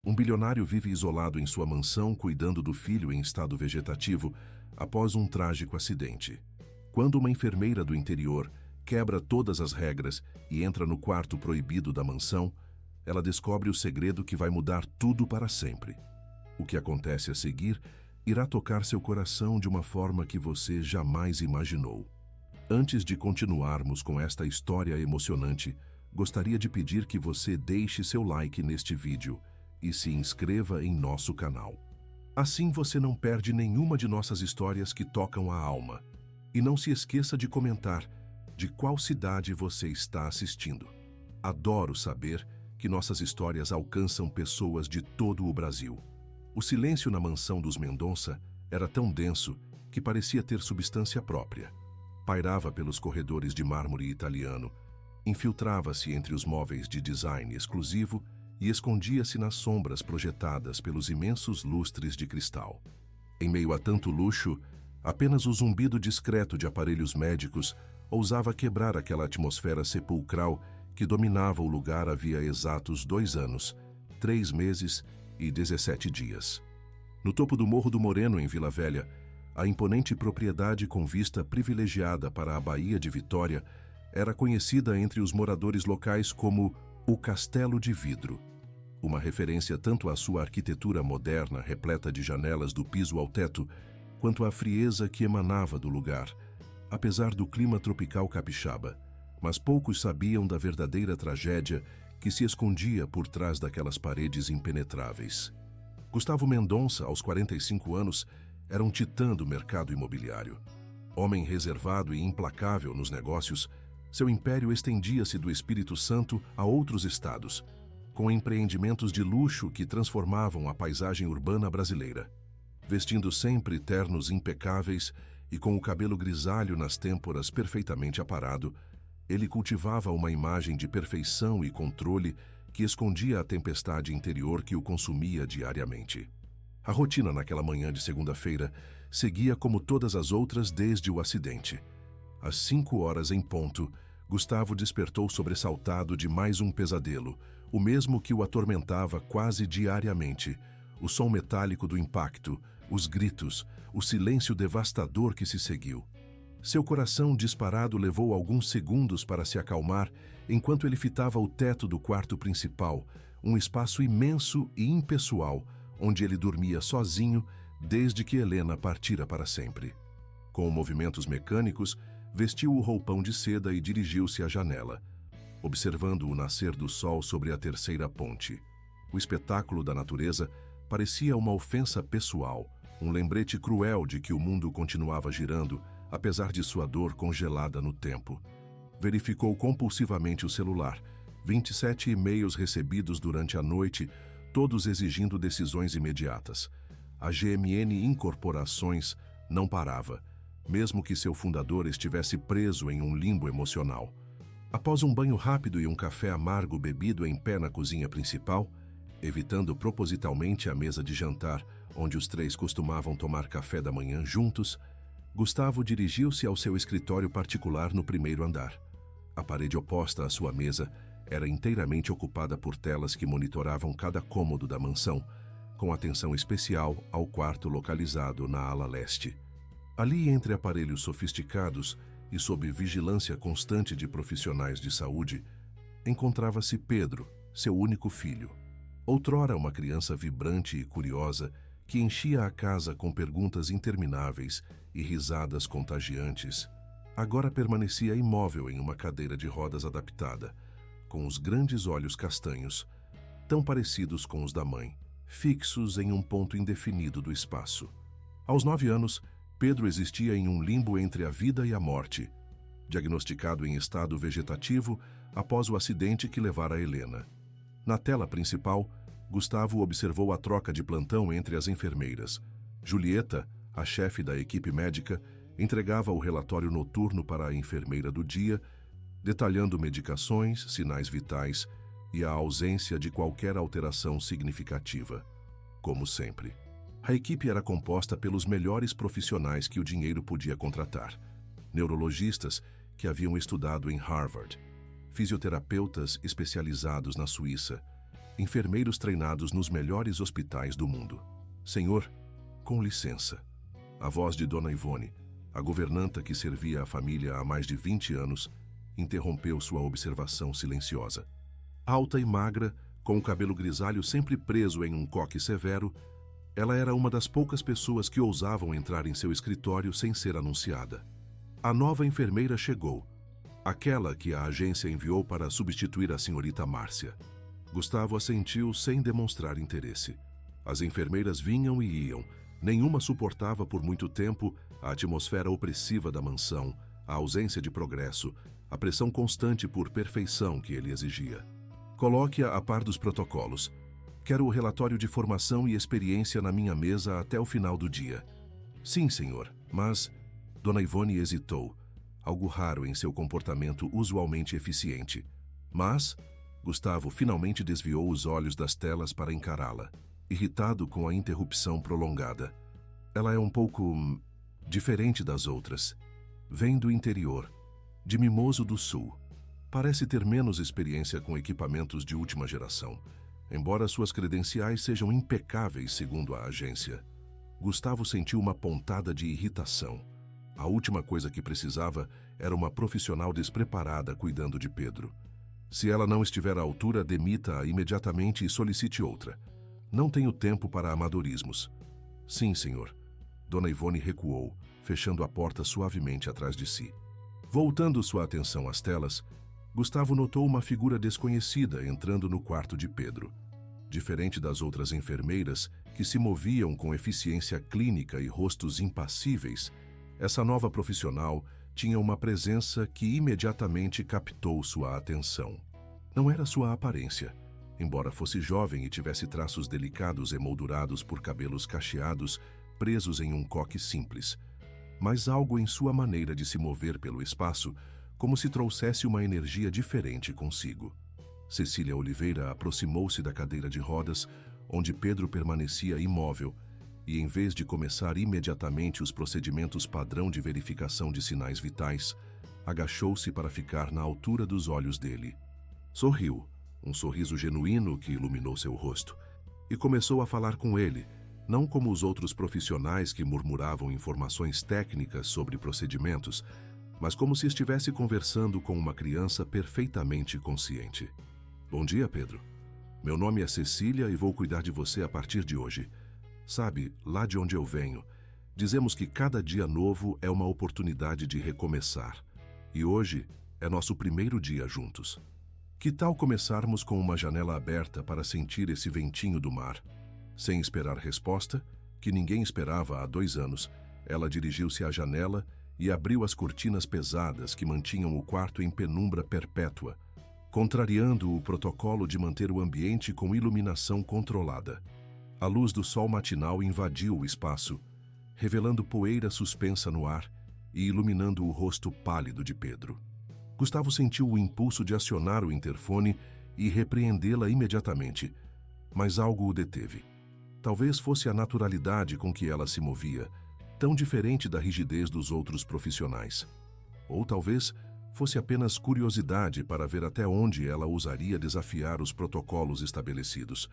Um bilionário vive isolado em sua mansão cuidando do filho em estado vegetativo após um trágico acidente. Quando uma enfermeira do interior quebra todas as regras e entra no quarto proibido da mansão, ela descobre o segredo que vai mudar tudo para sempre. O que acontece a seguir irá tocar seu coração de uma forma que você jamais imaginou. Antes de continuarmos com esta história emocionante, gostaria de pedir que você deixe seu like neste vídeo e se inscreva em nosso canal. Assim você não perde nenhuma de nossas histórias que tocam a alma. E não se esqueça de comentar de qual cidade você está assistindo. Adoro saber que nossas histórias alcançam pessoas de todo o Brasil. O silêncio na mansão dos Mendonça era tão denso que parecia ter substância própria. Pairava pelos corredores de mármore italiano, infiltrava-se entre os móveis de design exclusivo e escondia-se nas sombras projetadas pelos imensos lustres de cristal. Em meio a tanto luxo, apenas o zumbido discreto de aparelhos médicos ousava quebrar aquela atmosfera sepulcral que dominava o lugar havia exatos 2 anos, 3 meses e 17 dias. No topo do Morro do Moreno, em Vila Velha, a imponente propriedade com vista privilegiada para a Baía de Vitória era conhecida entre os moradores locais como o Castelo de Vidro, uma referência tanto à sua arquitetura moderna repleta de janelas do piso ao teto, quanto à frieza que emanava do lugar, apesar do clima tropical capixaba. Mas poucos sabiam da verdadeira tragédia que se escondia por trás daquelas paredes impenetráveis. Gustavo Mendonça, aos 45 anos, era um titã do mercado imobiliário. Homem reservado e implacável nos negócios, seu império estendia-se do Espírito Santo a outros estados, com empreendimentos de luxo que transformavam a paisagem urbana brasileira. Vestindo sempre ternos impecáveis e com o cabelo grisalho nas têmporas perfeitamente aparado, ele cultivava uma imagem de perfeição e controle que escondia a tempestade interior que o consumia diariamente. A rotina naquela manhã de segunda-feira seguia como todas as outras desde o acidente. Às 5 horas em ponto, Gustavo despertou sobressaltado de mais um pesadelo, o mesmo que o atormentava quase diariamente. O som metálico do impacto, os gritos, o silêncio devastador que se seguiu. Seu coração disparado levou alguns segundos para se acalmar enquanto ele fitava o teto do quarto principal, um espaço imenso e impessoal, onde ele dormia sozinho desde que Helena partira para sempre. Com movimentos mecânicos, vestiu o roupão de seda e dirigiu-se à janela, observando o nascer do sol sobre a terceira ponte. O espetáculo da natureza parecia uma ofensa pessoal, um lembrete cruel de que o mundo continuava girando, apesar de sua dor congelada no tempo. Verificou compulsivamente o celular, 27 e-mails recebidos durante a noite, todos exigindo decisões imediatas. A GMN Incorporações não parava, mesmo que seu fundador estivesse preso em um limbo emocional. Após um banho rápido e um café amargo bebido em pé na cozinha principal, evitando propositalmente a mesa de jantar, onde os 3 costumavam tomar café da manhã juntos, Gustavo dirigiu-se ao seu escritório particular no primeiro andar. A parede oposta à sua mesa era inteiramente ocupada por telas que monitoravam cada cômodo da mansão, com atenção especial ao quarto localizado na ala leste. Ali, entre aparelhos sofisticados e sob vigilância constante de profissionais de saúde, encontrava-se Pedro, seu único filho. Outrora uma criança vibrante e curiosa que enchia a casa com perguntas intermináveis e risadas contagiantes, agora permanecia imóvel em uma cadeira de rodas adaptada, com os grandes olhos castanhos, tão parecidos com os da mãe, fixos em um ponto indefinido do espaço. Aos 9 anos, Pedro existia em um limbo entre a vida e a morte, diagnosticado em estado vegetativo após o acidente que levara a Helena. Na tela principal, Gustavo observou a troca de plantão entre as enfermeiras. Julieta, a chefe da equipe médica, entregava o relatório noturno para a enfermeira do dia, detalhando medicações, sinais vitais e a ausência de qualquer alteração significativa. Como sempre, a equipe era composta pelos melhores profissionais que o dinheiro podia contratar. Neurologistas que haviam estudado em Harvard, fisioterapeutas especializados na Suíça, enfermeiros treinados nos melhores hospitais do mundo. Senhor, com licença. A voz de Dona Ivone, a governanta que servia a família há mais de 20 anos, interrompeu sua observação silenciosa. Alta e magra, com o cabelo grisalho sempre preso em um coque severo, ela era uma das poucas pessoas que ousavam entrar em seu escritório sem ser anunciada. A nova enfermeira chegou, aquela que a agência enviou para substituir a senhorita Márcia. Gustavo assentiu sem demonstrar interesse. As enfermeiras vinham e iam. Nenhuma suportava por muito tempo a atmosfera opressiva da mansão, a ausência de progresso, a pressão constante por perfeição que ele exigia. Coloque-a a par dos protocolos. Quero o relatório de formação e experiência na minha mesa até o final do dia. Sim, senhor, mas... Dona Ivone hesitou, algo raro em seu comportamento usualmente eficiente. Mas... Gustavo finalmente desviou os olhos das telas para encará-la, irritado com a interrupção prolongada. Ela é um pouco... diferente das outras. Vem do interior, de Mimoso do Sul. Parece ter menos experiência com equipamentos de última geração, embora suas credenciais sejam impecáveis segundo a agência. Gustavo sentiu uma pontada de irritação. A última coisa que precisava era uma profissional despreparada cuidando de Pedro. Se ela não estiver à altura, demita-a imediatamente e solicite outra. Não tenho tempo para amadorismos. Sim, senhor. Dona Ivone recuou, fechando a porta suavemente atrás de si. Voltando sua atenção às telas, Gustavo notou uma figura desconhecida entrando no quarto de Pedro. Diferente das outras enfermeiras, que se moviam com eficiência clínica e rostos impassíveis, essa nova profissional tinha uma presença que imediatamente captou sua atenção. Não era sua aparência. Embora fosse jovem e tivesse traços delicados emoldurados por cabelos cacheados, presos em um coque simples, mas algo em sua maneira de se mover pelo espaço, como se trouxesse uma energia diferente consigo. Cecília Oliveira aproximou-se da cadeira de rodas, onde Pedro permanecia imóvel, e em vez de começar imediatamente os procedimentos padrão de verificação de sinais vitais, agachou-se para ficar na altura dos olhos dele. Sorriu, um sorriso genuíno que iluminou seu rosto, e começou a falar com ele, não como os outros profissionais que murmuravam informações técnicas sobre procedimentos, mas como se estivesse conversando com uma criança perfeitamente consciente. Bom dia, Pedro. Meu nome é Cecília e vou cuidar de você a partir de hoje. Sabe, lá de onde eu venho, dizemos que cada dia novo é uma oportunidade de recomeçar. E hoje é nosso primeiro dia juntos. Que tal começarmos com uma janela aberta para sentir esse ventinho do mar? Sem esperar resposta, que ninguém esperava há 2 anos, ela dirigiu-se à janela e abriu as cortinas pesadas que mantinham o quarto em penumbra perpétua, contrariando o protocolo de manter o ambiente com iluminação controlada. A luz do sol matinal invadiu o espaço, revelando poeira suspensa no ar e iluminando o rosto pálido de Pedro. Gustavo sentiu o impulso de acionar o interfone e repreendê-la imediatamente, mas algo o deteve. Talvez fosse a naturalidade com que ela se movia, tão diferente da rigidez dos outros profissionais. Ou talvez fosse apenas curiosidade para ver até onde ela ousaria desafiar os protocolos estabelecidos.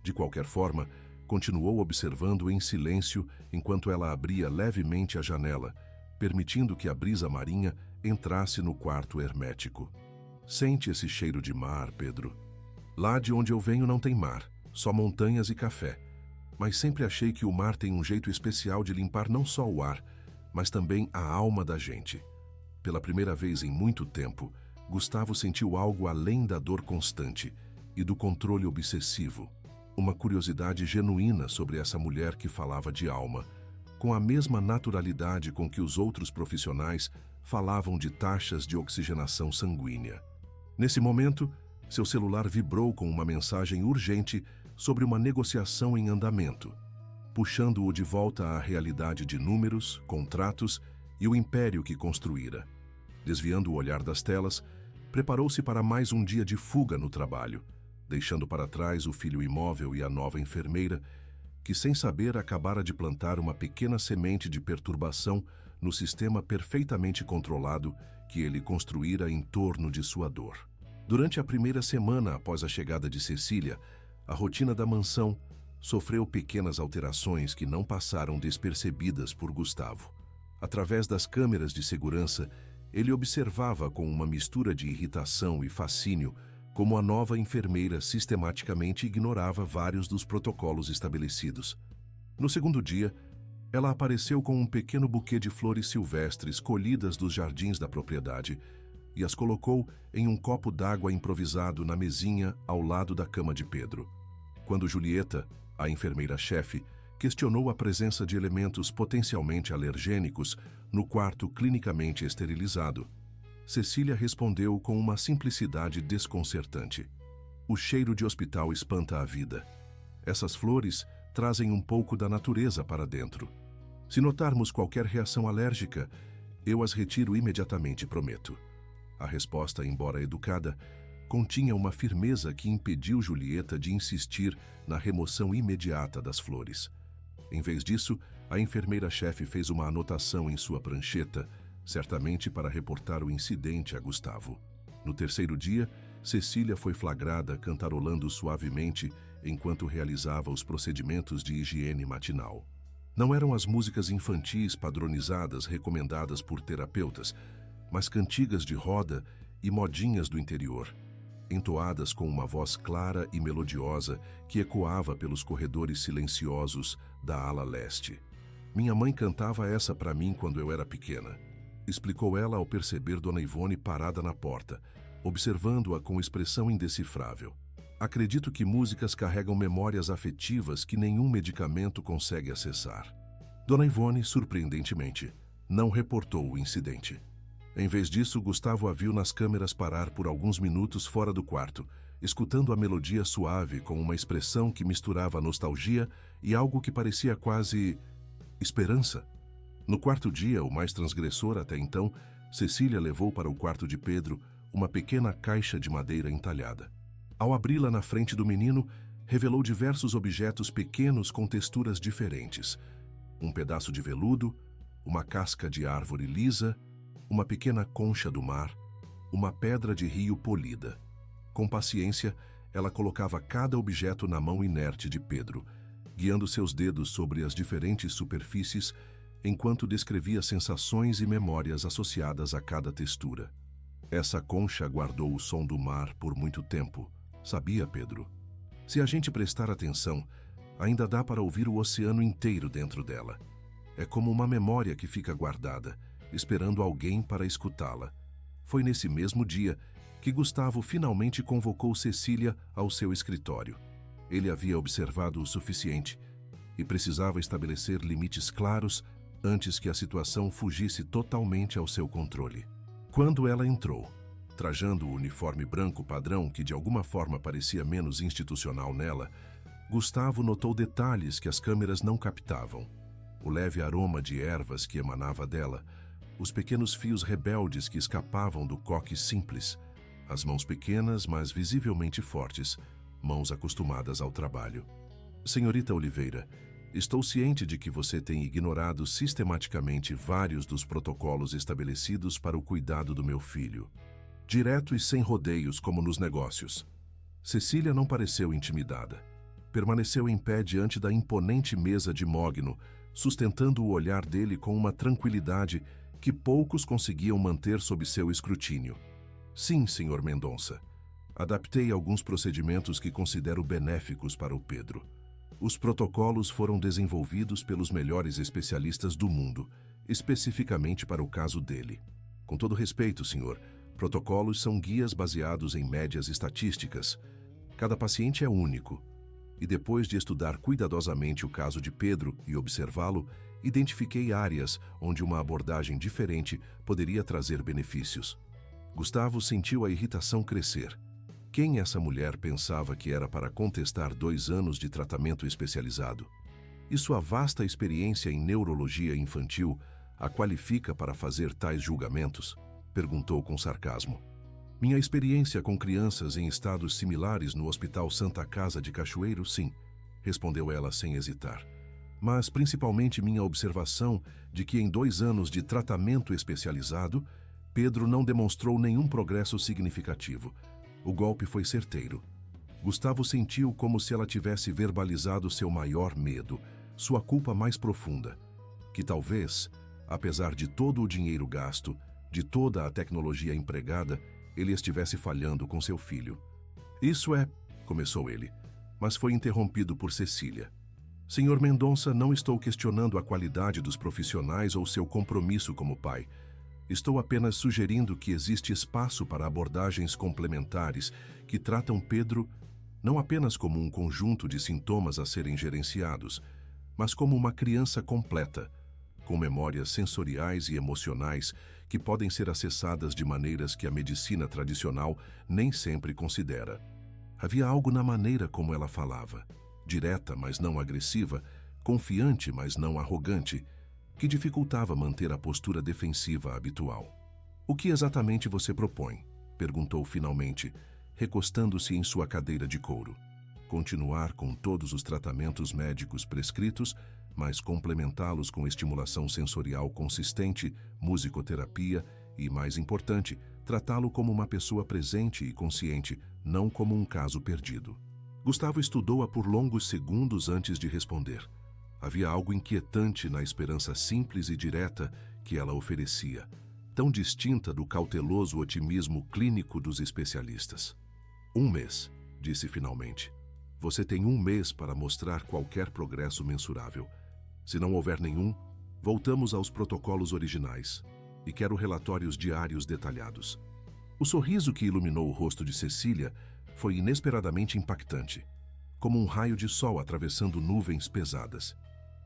De qualquer forma, continuou observando em silêncio enquanto ela abria levemente a janela, permitindo que a brisa marinha entrasse no quarto hermético. Sente esse cheiro de mar, Pedro. Lá de onde eu venho não tem mar, só montanhas e café. Mas sempre achei que o mar tem um jeito especial de limpar não só o ar, mas também a alma da gente. Pela primeira vez em muito tempo, Gustavo sentiu algo além da dor constante e do controle obsessivo. Uma curiosidade genuína sobre essa mulher que falava de alma, com a mesma naturalidade com que os outros profissionais falavam de taxas de oxigenação sanguínea. Nesse momento, seu celular vibrou com uma mensagem urgente sobre uma negociação em andamento, puxando-o de volta à realidade de números, contratos e o império que construíra. Desviando o olhar das telas, preparou-se para mais um dia de fuga no trabalho, deixando para trás o filho imóvel e a nova enfermeira, que sem saber acabara de plantar uma pequena semente de perturbação no sistema perfeitamente controlado que ele construíra em torno de sua dor. Durante a primeira semana após a chegada de Cecília, a rotina da mansão sofreu pequenas alterações que não passaram despercebidas por Gustavo. Através das câmeras de segurança, ele observava com uma mistura de irritação e fascínio como a nova enfermeira sistematicamente ignorava vários dos protocolos estabelecidos. No segundo dia, ela apareceu com um pequeno buquê de flores silvestres colhidas dos jardins da propriedade e as colocou em um copo d'água improvisado na mesinha ao lado da cama de Pedro. Quando Julieta, a enfermeira-chefe, questionou a presença de elementos potencialmente alergênicos no quarto clinicamente esterilizado, Cecília respondeu com uma simplicidade desconcertante. O cheiro de hospital espanta a vida. Essas flores trazem um pouco da natureza para dentro. Se notarmos qualquer reação alérgica, eu as retiro imediatamente, prometo. A resposta, embora educada, continha uma firmeza que impediu Julieta de insistir na remoção imediata das flores. Em vez disso, a enfermeira-chefe fez uma anotação em sua prancheta, certamente para reportar o incidente a Gustavo. No terceiro dia, Cecília foi flagrada cantarolando suavemente enquanto realizava os procedimentos de higiene matinal. Não eram as músicas infantis padronizadas recomendadas por terapeutas, mas cantigas de roda e modinhas do interior, entoadas com uma voz clara e melodiosa que ecoava pelos corredores silenciosos da ala leste. Minha mãe cantava essa para mim quando eu era pequena, explicou ela ao perceber Dona Ivone parada na porta, observando-a com expressão indecifrável. Acredito que músicas carregam memórias afetivas que nenhum medicamento consegue acessar. Dona Ivone, surpreendentemente, não reportou o incidente. Em vez disso, Gustavo a viu nas câmeras parar por alguns minutos fora do quarto, escutando a melodia suave com uma expressão que misturava nostalgia e algo que parecia quase esperança. No quarto dia, o mais transgressor até então, Cecília levou para o quarto de Pedro uma pequena caixa de madeira entalhada. Ao abri-la na frente do menino, revelou diversos objetos pequenos com texturas diferentes. Um pedaço de veludo, uma casca de árvore lisa, uma pequena concha do mar, uma pedra de rio polida. Com paciência, ela colocava cada objeto na mão inerte de Pedro, guiando seus dedos sobre as diferentes superfícies, enquanto descrevia sensações e memórias associadas a cada textura. Essa concha guardou o som do mar por muito tempo, sabia, Pedro? Se a gente prestar atenção, ainda dá para ouvir o oceano inteiro dentro dela. É como uma memória que fica guardada, esperando alguém para escutá-la. Foi nesse mesmo dia que Gustavo finalmente convocou Cecília ao seu escritório. Ele havia observado o suficiente e precisava estabelecer limites claros antes que a situação fugisse totalmente ao seu controle. Quando ela entrou, trajando o uniforme branco padrão que de alguma forma parecia menos institucional nela, Gustavo notou detalhes que as câmeras não captavam. O leve aroma de ervas que emanava dela, os pequenos fios rebeldes que escapavam do coque simples, as mãos pequenas, mas visivelmente fortes, mãos acostumadas ao trabalho. Senhorita Oliveira, estou ciente de que você tem ignorado sistematicamente vários dos protocolos estabelecidos para o cuidado do meu filho. Direto e sem rodeios, como nos negócios. Cecília não pareceu intimidada. Permaneceu em pé diante da imponente mesa de mogno, sustentando o olhar dele com uma tranquilidade que poucos conseguiam manter sob seu escrutínio. Sim, Sr. Mendonça. Adaptei alguns procedimentos que considero benéficos para o Pedro. Os protocolos foram desenvolvidos pelos melhores especialistas do mundo, especificamente para o caso dele. Com todo respeito, senhor, protocolos são guias baseados em médias estatísticas. Cada paciente é único. E depois de estudar cuidadosamente o caso de Pedro e observá-lo, identifiquei áreas onde uma abordagem diferente poderia trazer benefícios. Gustavo sentiu a irritação crescer. Quem essa mulher pensava que era para contestar 2 anos de tratamento especializado? E sua vasta experiência em neurologia infantil a qualifica para fazer tais julgamentos? Perguntou com sarcasmo. Minha experiência com crianças em estados similares no Hospital Santa Casa de Cachoeiro, sim, respondeu ela sem hesitar. Mas principalmente minha observação de que em 2 anos de tratamento especializado, Pedro não demonstrou nenhum progresso significativo. O golpe foi certeiro. Gustavo sentiu como se ela tivesse verbalizado seu maior medo, sua culpa mais profunda, que talvez, apesar de todo o dinheiro gasto, de toda a tecnologia empregada, ele estivesse falhando com seu filho. Isso é, começou ele, mas foi interrompido por Cecília. Senhor Mendonça, não estou questionando a qualidade dos profissionais ou seu compromisso como pai. Estou apenas sugerindo que existe espaço para abordagens complementares que tratam Pedro não apenas como um conjunto de sintomas a serem gerenciados, mas como uma criança completa, com memórias sensoriais e emocionais que podem ser acessadas de maneiras que a medicina tradicional nem sempre considera. Havia algo na maneira como ela falava, direta, mas não agressiva, confiante, mas não arrogante, que dificultava manter a postura defensiva habitual. "O que exatamente você propõe?" perguntou finalmente, recostando-se em sua cadeira de couro. "Continuar com todos os tratamentos médicos prescritos, mas complementá-los com estimulação sensorial consistente, musicoterapia e, mais importante, tratá-lo como uma pessoa presente e consciente, não como um caso perdido." Gustavo estudou-a por longos segundos antes de responder. Havia algo inquietante na esperança simples e direta que ela oferecia, tão distinta do cauteloso otimismo clínico dos especialistas. "Um mês", disse finalmente. "Você tem 1 mês para mostrar qualquer progresso mensurável. Se não houver nenhum, voltamos aos protocolos originais e quero relatórios diários detalhados." O sorriso que iluminou o rosto de Cecília foi inesperadamente impactante, como um raio de sol atravessando nuvens pesadas.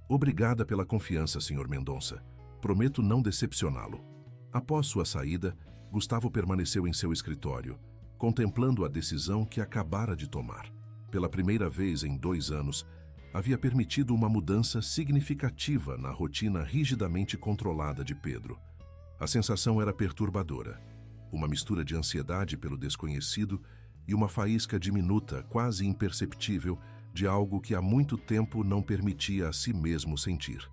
"Obrigada pela confiança, Sr. Mendonça. Prometo não decepcioná-lo." Após sua saída, Gustavo permaneceu em seu escritório, contemplando a decisão que acabara de tomar. Pela primeira vez em 2 anos, havia permitido uma mudança significativa na rotina rigidamente controlada de Pedro. A sensação era perturbadora, uma mistura de ansiedade pelo desconhecido e uma faísca diminuta, quase imperceptível, de algo que há muito tempo não permitia a si mesmo sentir: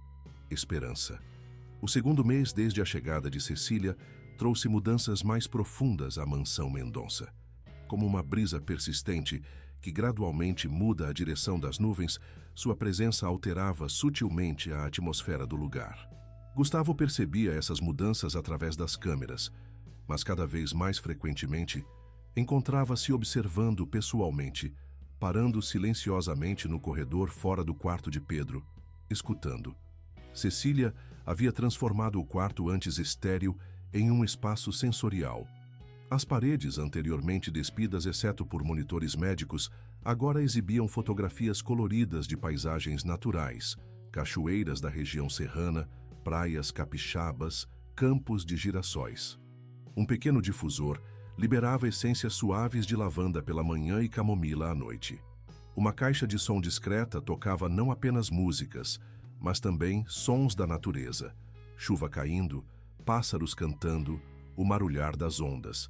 esperança. O segundo mês desde a chegada de Cecília trouxe mudanças mais profundas à mansão Mendonça. Como uma brisa persistente que gradualmente muda a direção das nuvens, sua presença alterava sutilmente a atmosfera do lugar. Gustavo percebia essas mudanças através das câmeras, mas cada vez mais frequentemente encontrava-se observando pessoalmente, parando silenciosamente no corredor fora do quarto de Pedro, escutando. Cecília havia transformado o quarto antes estéril em um espaço sensorial. As paredes, anteriormente despidas exceto por monitores médicos, agora exibiam fotografias coloridas de paisagens naturais, cachoeiras da região serrana, praias capixabas, campos de girassóis. Um pequeno difusor liberava essências suaves de lavanda pela manhã e camomila à noite. Uma caixa de som discreta tocava não apenas músicas, mas também sons da natureza: chuva caindo, pássaros cantando, o marulhar das ondas.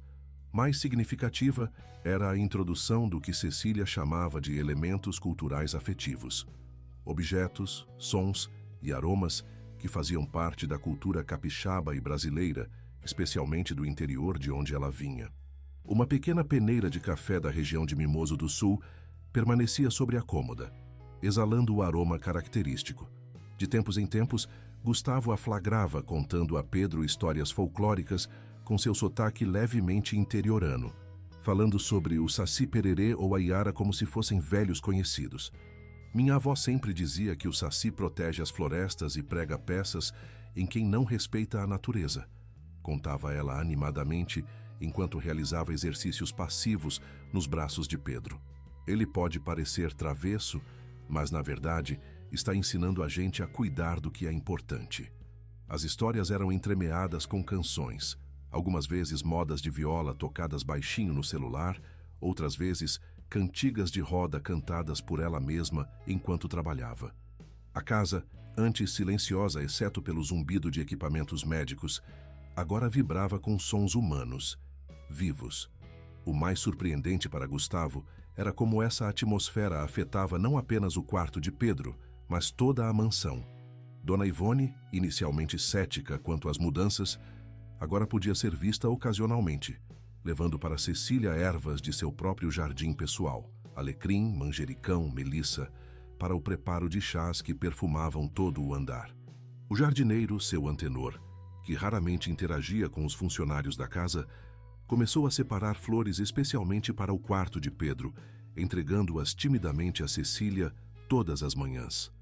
Mais significativa era a introdução do que Cecília chamava de elementos culturais afetivos. Objetos, sons e aromas que faziam parte da cultura capixaba e brasileira, especialmente do interior de onde ela vinha. Uma pequena peneira de café da região de Mimoso do Sul permanecia sobre a cômoda, exalando o aroma característico. De tempos em tempos, Gustavo a flagrava contando a Pedro histórias folclóricas com seu sotaque levemente interiorano, falando sobre o Saci Pererê ou a Iara como se fossem velhos conhecidos. Minha avó sempre dizia que o Saci protege as florestas e prega peças em quem não respeita a natureza, contava ela animadamente enquanto realizava exercícios passivos nos braços de Pedro. Ele pode parecer travesso, mas na verdade está ensinando a gente a cuidar do que é importante. As histórias eram entremeadas com canções, algumas vezes modas de viola tocadas baixinho no celular, outras vezes cantigas de roda cantadas por ela mesma enquanto trabalhava. A casa, antes silenciosa exceto pelo zumbido de equipamentos médicos, agora vibrava com sons humanos, vivos. O mais surpreendente para Gustavo era como essa atmosfera afetava não apenas o quarto de Pedro, mas toda a mansão. Dona Ivone, inicialmente cética quanto às mudanças, agora podia ser vista ocasionalmente, levando para Cecília ervas de seu próprio jardim pessoal. alecrim, manjericão, melissa, para o preparo de chás que perfumavam todo o andar. O jardineiro, seu antenor, que raramente interagia com os funcionários da casa, começou a separar flores especialmente para o quarto de Pedro, entregando-as timidamente a Cecília todas as manhãs.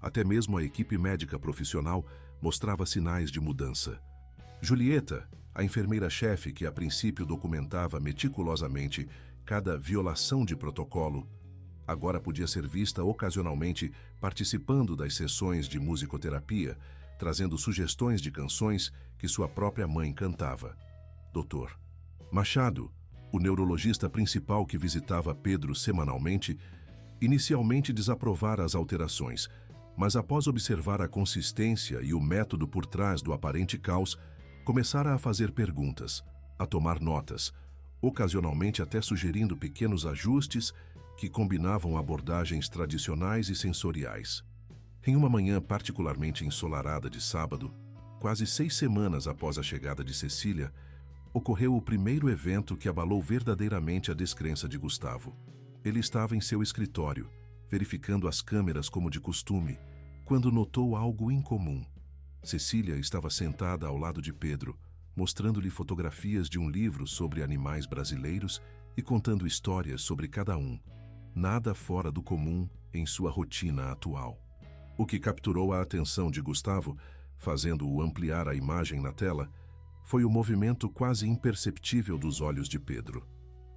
Até mesmo a equipe médica profissional mostrava sinais de mudança. Julieta, a enfermeira-chefe que a princípio documentava meticulosamente cada violação de protocolo, agora podia ser vista ocasionalmente participando das sessões de musicoterapia, trazendo sugestões de canções que sua própria mãe cantava. Dr. Machado, o neurologista principal que visitava Pedro semanalmente, inicialmente desaprovara as alterações, mas após observar a consistência e o método por trás do aparente caos, começara a fazer perguntas, a tomar notas, ocasionalmente até sugerindo pequenos ajustes que combinavam abordagens tradicionais e sensoriais. Em uma manhã particularmente ensolarada de sábado, quase 6 semanas após a chegada de Cecília, ocorreu o primeiro evento que abalou verdadeiramente a descrença de Gustavo. Ele estava em seu escritório, verificando as câmeras como de costume, quando notou algo incomum. Cecília estava sentada ao lado de Pedro, mostrando-lhe fotografias de um livro sobre animais brasileiros e contando histórias sobre cada um. Nada fora do comum em sua rotina atual. O que capturou a atenção de Gustavo, fazendo-o ampliar a imagem na tela, foi o movimento quase imperceptível dos olhos de Pedro.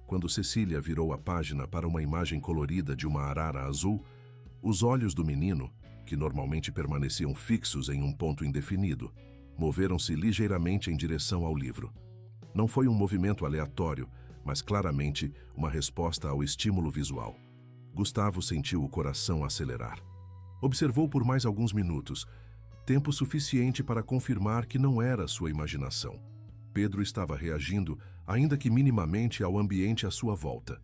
Quando Cecília virou a página para uma imagem colorida de uma arara azul, os olhos do menino, que normalmente permaneciam fixos em um ponto indefinido, moveram-se ligeiramente em direção ao livro. Não foi um movimento aleatório, mas claramente uma resposta ao estímulo visual. Gustavo sentiu o coração acelerar. Observou por mais alguns minutos, tempo suficiente para confirmar que não era sua imaginação. Pedro estava reagindo, ainda que minimamente, ao ambiente à sua volta.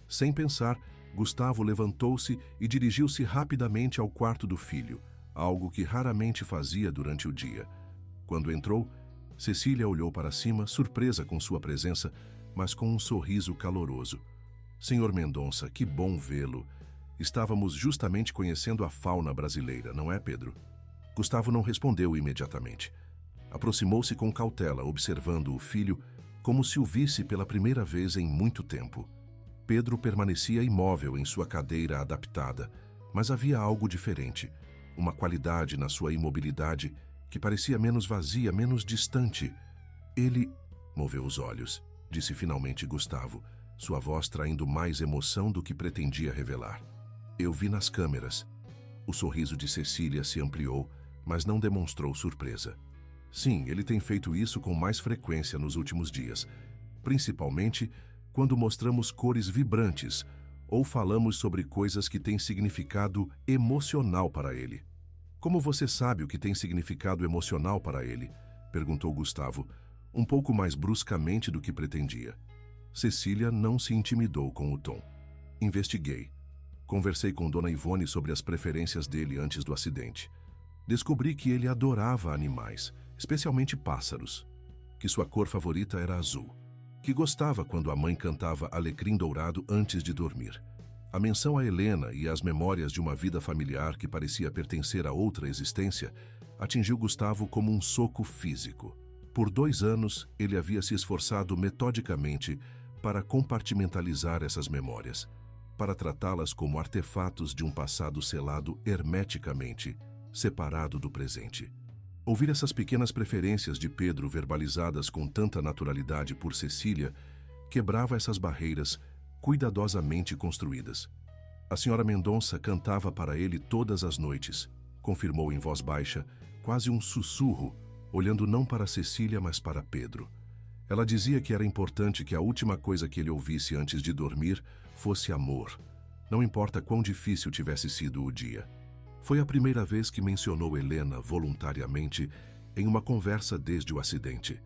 Sem pensar, Gustavo levantou-se e dirigiu-se rapidamente ao quarto do filho, algo que raramente fazia durante o dia. Quando entrou, Cecília olhou para cima, surpresa com sua presença, mas com um sorriso caloroso. Senhor Mendonça, que bom vê-lo. Estávamos justamente conhecendo a fauna brasileira, não é, Pedro? Gustavo não respondeu imediatamente. Aproximou-se com cautela, observando o filho como se o visse pela primeira vez em muito tempo. Pedro permanecia imóvel em sua cadeira adaptada, mas havia algo diferente, uma qualidade na sua imobilidade que parecia menos vazia, menos distante. Ele moveu os olhos, disse finalmente Gustavo, sua voz traindo mais emoção do que pretendia revelar. Eu vi nas câmeras. O sorriso de Cecília se ampliou, mas não demonstrou surpresa. Sim, ele tem feito isso com mais frequência nos últimos dias, principalmente quando mostramos cores vibrantes ou falamos sobre coisas que têm significado emocional para ele. Como você sabe o que tem significado emocional para ele? Perguntou Gustavo, um pouco mais bruscamente do que pretendia. Cecília não se intimidou com o tom. Investiguei. Conversei com Dona Ivone sobre as preferências dele antes do acidente. Descobri que ele adorava animais, especialmente pássaros, que sua cor favorita era azul, que gostava quando a mãe cantava Alecrim Dourado antes de dormir. A menção a Helena e as memórias de uma vida familiar que parecia pertencer a outra existência atingiu Gustavo como um soco físico. Por 2 anos, ele havia se esforçado metodicamente para compartimentalizar essas memórias, para tratá-las como artefatos de um passado selado hermeticamente, separado do presente. Ouvir essas pequenas preferências de Pedro verbalizadas com tanta naturalidade por Cecília quebrava essas barreiras cuidadosamente construídas. A senhora Mendonça cantava para ele todas as noites, confirmou em voz baixa, quase um sussurro, olhando não para Cecília, mas para Pedro. Ela dizia que era importante que a última coisa que ele ouvisse antes de dormir fosse amor, não importa quão difícil tivesse sido o dia. Foi a primeira vez que mencionou Helena voluntariamente em uma conversa desde o acidente.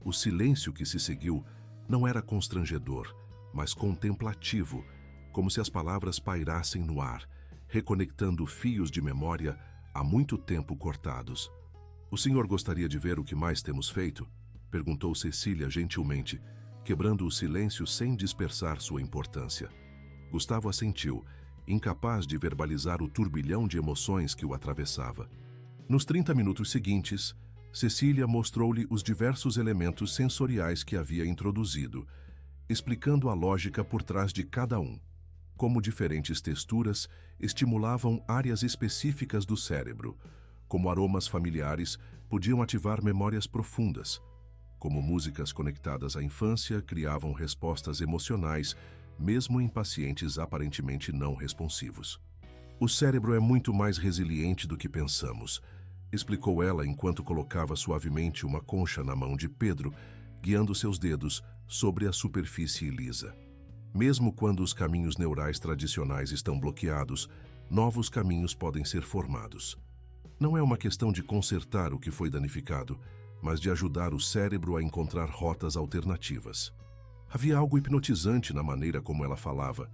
O silêncio que se seguiu não era constrangedor, mas contemplativo, como se as palavras pairassem no ar, reconectando fios de memória há muito tempo cortados. O senhor gostaria de ver o que mais temos feito? Perguntou Cecília gentilmente, quebrando o silêncio sem dispersar sua importância. Gustavo assentiu, incapaz de verbalizar o turbilhão de emoções que o atravessava. Nos 30 minutos seguintes, Cecília mostrou-lhe os diversos elementos sensoriais que havia introduzido, explicando a lógica por trás de cada um, como diferentes texturas estimulavam áreas específicas do cérebro, como aromas familiares podiam ativar memórias profundas, como músicas conectadas à infância criavam respostas emocionais, mesmo em pacientes aparentemente não responsivos. O cérebro é muito mais resiliente do que pensamos, explicou ela enquanto colocava suavemente uma concha na mão de Pedro, guiando seus dedos sobre a superfície lisa. Mesmo quando os caminhos neurais tradicionais estão bloqueados, novos caminhos podem ser formados. Não é uma questão de consertar o que foi danificado, mas de ajudar o cérebro a encontrar rotas alternativas. Havia algo hipnotizante na maneira como ela falava,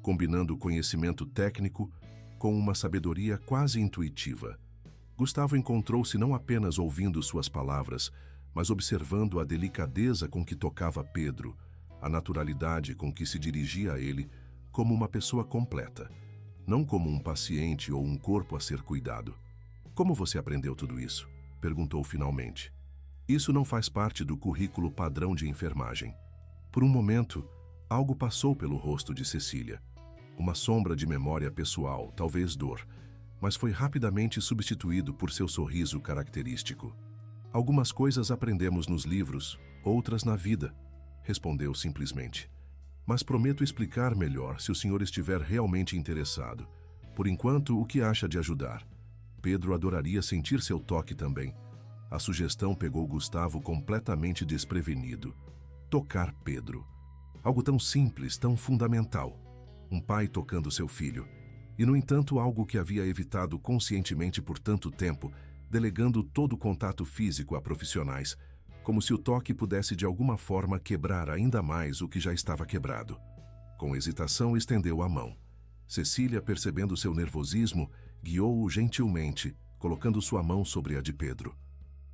combinando o conhecimento técnico com uma sabedoria quase intuitiva. Gustavo encontrou-se não apenas ouvindo suas palavras, mas observando a delicadeza com que tocava Pedro, a naturalidade com que se dirigia a ele como uma pessoa completa, não como um paciente ou um corpo a ser cuidado. Como você aprendeu tudo isso? Perguntou finalmente. Isso não faz parte do currículo padrão de enfermagem. Por um momento, algo passou pelo rosto de Cecília. Uma sombra de memória pessoal, talvez dor, mas foi rapidamente substituído por seu sorriso característico. Algumas coisas aprendemos nos livros, outras na vida, respondeu simplesmente. Mas prometo explicar melhor se o senhor estiver realmente interessado. Por enquanto, o que acha de ajudar? Pedro adoraria sentir seu toque também. A sugestão pegou Gustavo completamente desprevenido. Tocar Pedro. Algo tão simples, tão fundamental. Um pai tocando seu filho. E, no entanto, algo que havia evitado conscientemente por tanto tempo, delegando todo o contato físico a profissionais, como se o toque pudesse de alguma forma quebrar ainda mais o que já estava quebrado. Com hesitação, estendeu a mão. Cecília, percebendo seu nervosismo, guiou-o gentilmente, colocando sua mão sobre a de Pedro.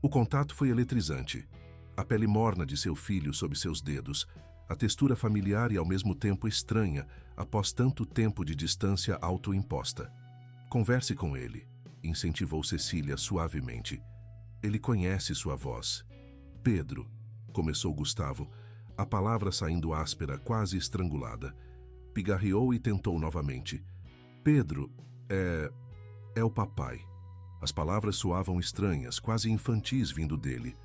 O contato foi eletrizante. A pele morna de seu filho sob seus dedos, a textura familiar e ao mesmo tempo estranha, após tanto tempo de distância autoimposta. Converse com ele, incentivou Cecília suavemente. Ele conhece sua voz. Pedro, começou Gustavo, a palavra saindo áspera, quase estrangulada. Pigarreou e tentou novamente. Pedro, é o papai. As palavras soavam estranhas, quase infantis vindo dele.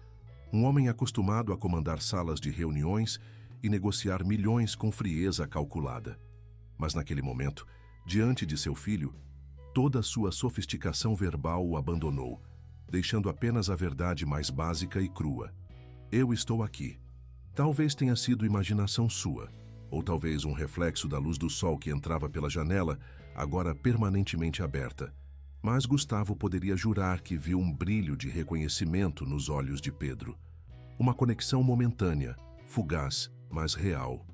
Um homem acostumado a comandar salas de reuniões e negociar milhões com frieza calculada. Mas naquele momento, diante de seu filho, toda sua sofisticação verbal o abandonou, deixando apenas a verdade mais básica e crua. Eu estou aqui. Talvez tenha sido imaginação sua, ou talvez um reflexo da luz do sol que entrava pela janela, agora permanentemente aberta. Mas Gustavo poderia jurar que viu um brilho de reconhecimento nos olhos de Pedro. Uma conexão momentânea, fugaz, mas real.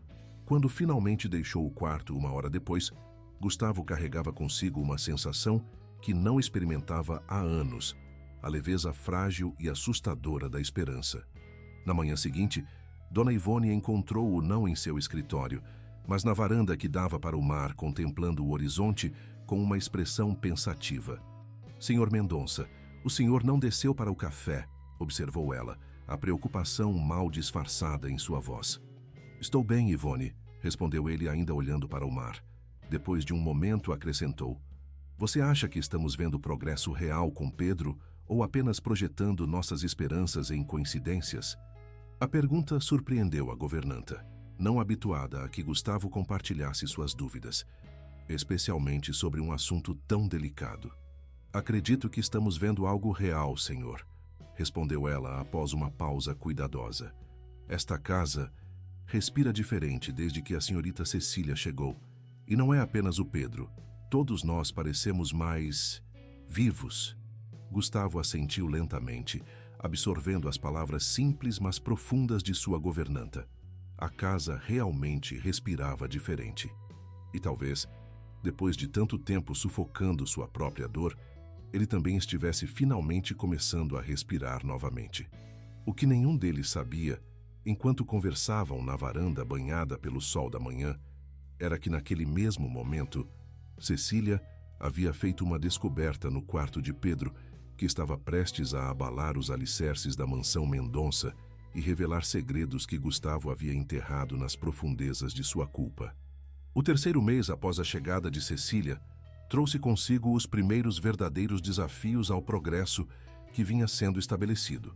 Quando finalmente deixou o quarto 1 hora depois, Gustavo carregava consigo uma sensação que não experimentava há anos, a leveza frágil e assustadora da esperança. Na manhã seguinte, Dona Ivone encontrou-o não em seu escritório, mas na varanda que dava para o mar, contemplando o horizonte com uma expressão pensativa. Senhor Mendonça, o senhor não desceu para o café, observou ela, a preocupação mal disfarçada em sua voz. Estou bem, Ivone, respondeu ele ainda olhando para o mar. Depois de um momento acrescentou. Você acha que estamos vendo progresso real com Pedro ou apenas projetando nossas esperanças em coincidências? A pergunta surpreendeu a governanta, não habituada a que Gustavo compartilhasse suas dúvidas, especialmente sobre um assunto tão delicado. Acredito que estamos vendo algo real, senhor, respondeu ela após uma pausa cuidadosa. Esta casa respira diferente desde que a senhorita Cecília chegou. E não é apenas o Pedro. Todos nós parecemos mais vivos. Gustavo assentiu lentamente, absorvendo as palavras simples mas profundas de sua governanta. A casa realmente respirava diferente. E talvez, depois de tanto tempo sufocando sua própria dor, ele também estivesse finalmente começando a respirar novamente. O que nenhum deles sabia, enquanto conversavam na varanda banhada pelo sol da manhã, era que naquele mesmo momento, Cecília havia feito uma descoberta no quarto de Pedro, que estava prestes a abalar os alicerces da mansão Mendonça e revelar segredos que Gustavo havia enterrado nas profundezas de sua culpa. O terceiro mês após a chegada de Cecília trouxe consigo os primeiros verdadeiros desafios ao progresso que vinha sendo estabelecido.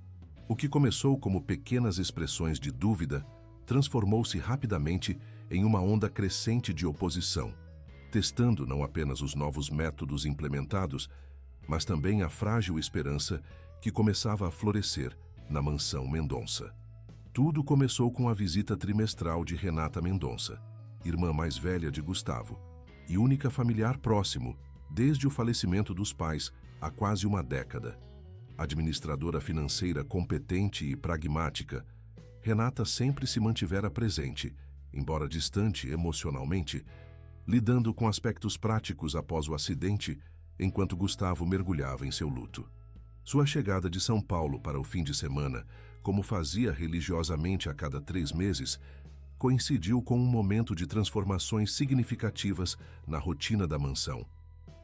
O que começou como pequenas expressões de dúvida transformou-se rapidamente em uma onda crescente de oposição, testando não apenas os novos métodos implementados, mas também a frágil esperança que começava a florescer na mansão Mendonça. Tudo começou com a visita trimestral de Renata Mendonça, irmã mais velha de Gustavo, e única familiar próximo desde o falecimento dos pais há quase uma década. Administradora financeira competente e pragmática, Renata sempre se mantivera presente, embora distante emocionalmente, lidando com aspectos práticos após o acidente, enquanto Gustavo mergulhava em seu luto. Sua chegada de São Paulo para o fim de semana, como fazia religiosamente a cada 3 meses, coincidiu com um momento de transformações significativas na rotina da mansão.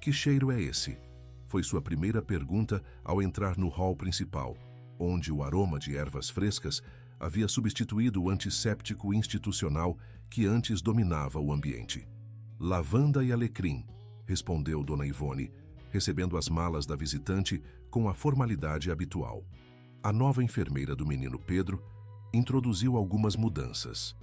Que cheiro é esse? Foi sua primeira pergunta ao entrar no hall principal, onde o aroma de ervas frescas havia substituído o antisséptico institucional que antes dominava o ambiente. Lavanda e alecrim, respondeu Dona Ivone, recebendo as malas da visitante com a formalidade habitual. A nova enfermeira do menino Pedro introduziu algumas mudanças.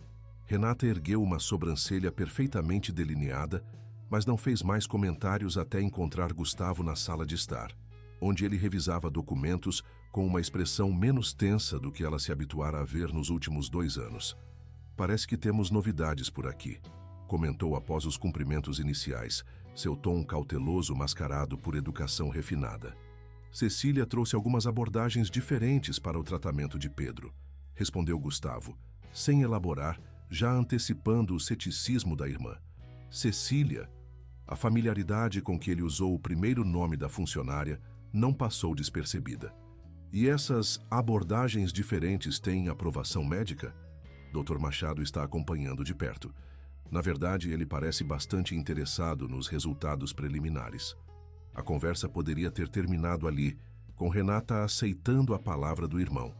Renata ergueu uma sobrancelha perfeitamente delineada, mas não fez mais comentários até encontrar Gustavo na sala de estar, onde ele revisava documentos com uma expressão menos tensa do que ela se habituara a ver nos últimos 2 anos. Parece que temos novidades por aqui, comentou após os cumprimentos iniciais, seu tom cauteloso mascarado por educação refinada. Cecília trouxe algumas abordagens diferentes para o tratamento de Pedro, respondeu Gustavo, sem elaborar, já antecipando o ceticismo da irmã. Cecília, a familiaridade com que ele usou o primeiro nome da funcionária não passou despercebida. E essas abordagens diferentes têm aprovação médica? Dr. Machado está acompanhando de perto. Na verdade, ele parece bastante interessado nos resultados preliminares. A conversa poderia ter terminado ali, com Renata aceitando a palavra do irmão.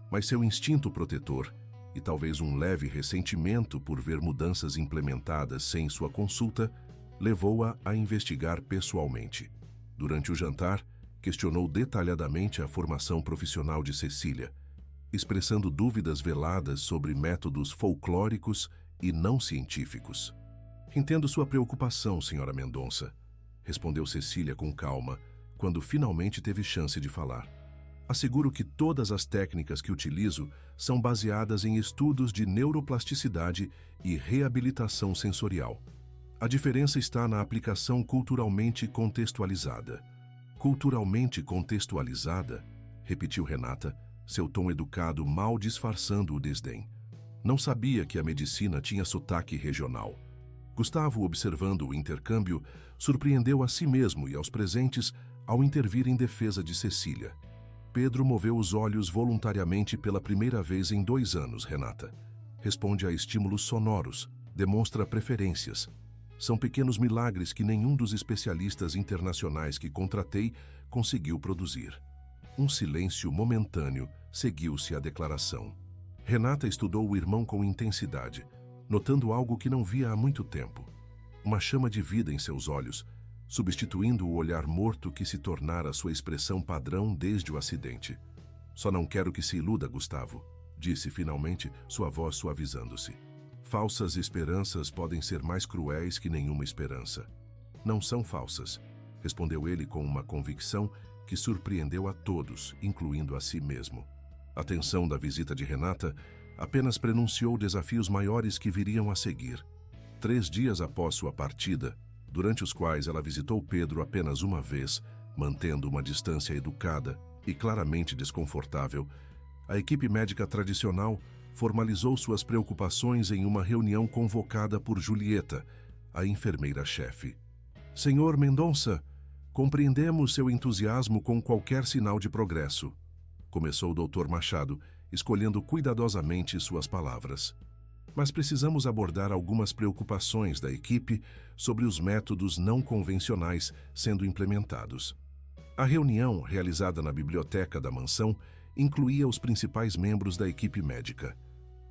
Mas seu instinto protetor, e talvez um leve ressentimento por ver mudanças implementadas sem sua consulta, levou-a a investigar pessoalmente. Durante o jantar, questionou detalhadamente a formação profissional de Cecília, expressando dúvidas veladas sobre métodos folclóricos e não científicos. Entendo sua preocupação, senhora Mendonça, respondeu Cecília com calma, quando finalmente teve chance de falar. Asseguro que todas as técnicas que utilizo são baseadas em estudos de neuroplasticidade e reabilitação sensorial. A diferença está na aplicação culturalmente contextualizada. Culturalmente contextualizada, repetiu Renata, seu tom educado mal disfarçando o desdém. Não sabia que a medicina tinha sotaque regional. Gustavo, observando o intercâmbio, surpreendeu a si mesmo e aos presentes ao intervir em defesa de Cecília. Pedro moveu os olhos voluntariamente pela primeira vez em 2 anos, Renata. Responde a estímulos sonoros, demonstra preferências. São pequenos milagres que nenhum dos especialistas internacionais que contratei conseguiu produzir. Um silêncio momentâneo seguiu-se à declaração. Renata estudou o irmão com intensidade, notando algo que não via há muito tempo. Uma chama de vida em seus olhos, substituindo o olhar morto que se tornara sua expressão padrão desde o acidente. Só não quero que se iluda, Gustavo, disse finalmente, sua voz suavizando-se. Falsas esperanças podem ser mais cruéis que nenhuma esperança. Não são falsas, respondeu ele com uma convicção que surpreendeu a todos, incluindo a si mesmo. A tensão da visita de Renata apenas prenunciou desafios maiores que viriam a seguir. 3 dias após sua partida, durante os quais ela visitou Pedro apenas uma vez, mantendo uma distância educada e claramente desconfortável, a equipe médica tradicional formalizou suas preocupações em uma reunião convocada por Julieta, a enfermeira-chefe. Senhor Mendonça, compreendemos seu entusiasmo com qualquer sinal de progresso, começou o Dr. Machado, escolhendo cuidadosamente suas palavras. mas precisamos abordar algumas preocupações da equipe sobre os métodos não convencionais sendo implementados. A reunião, realizada na biblioteca da mansão, incluía os principais membros da equipe médica.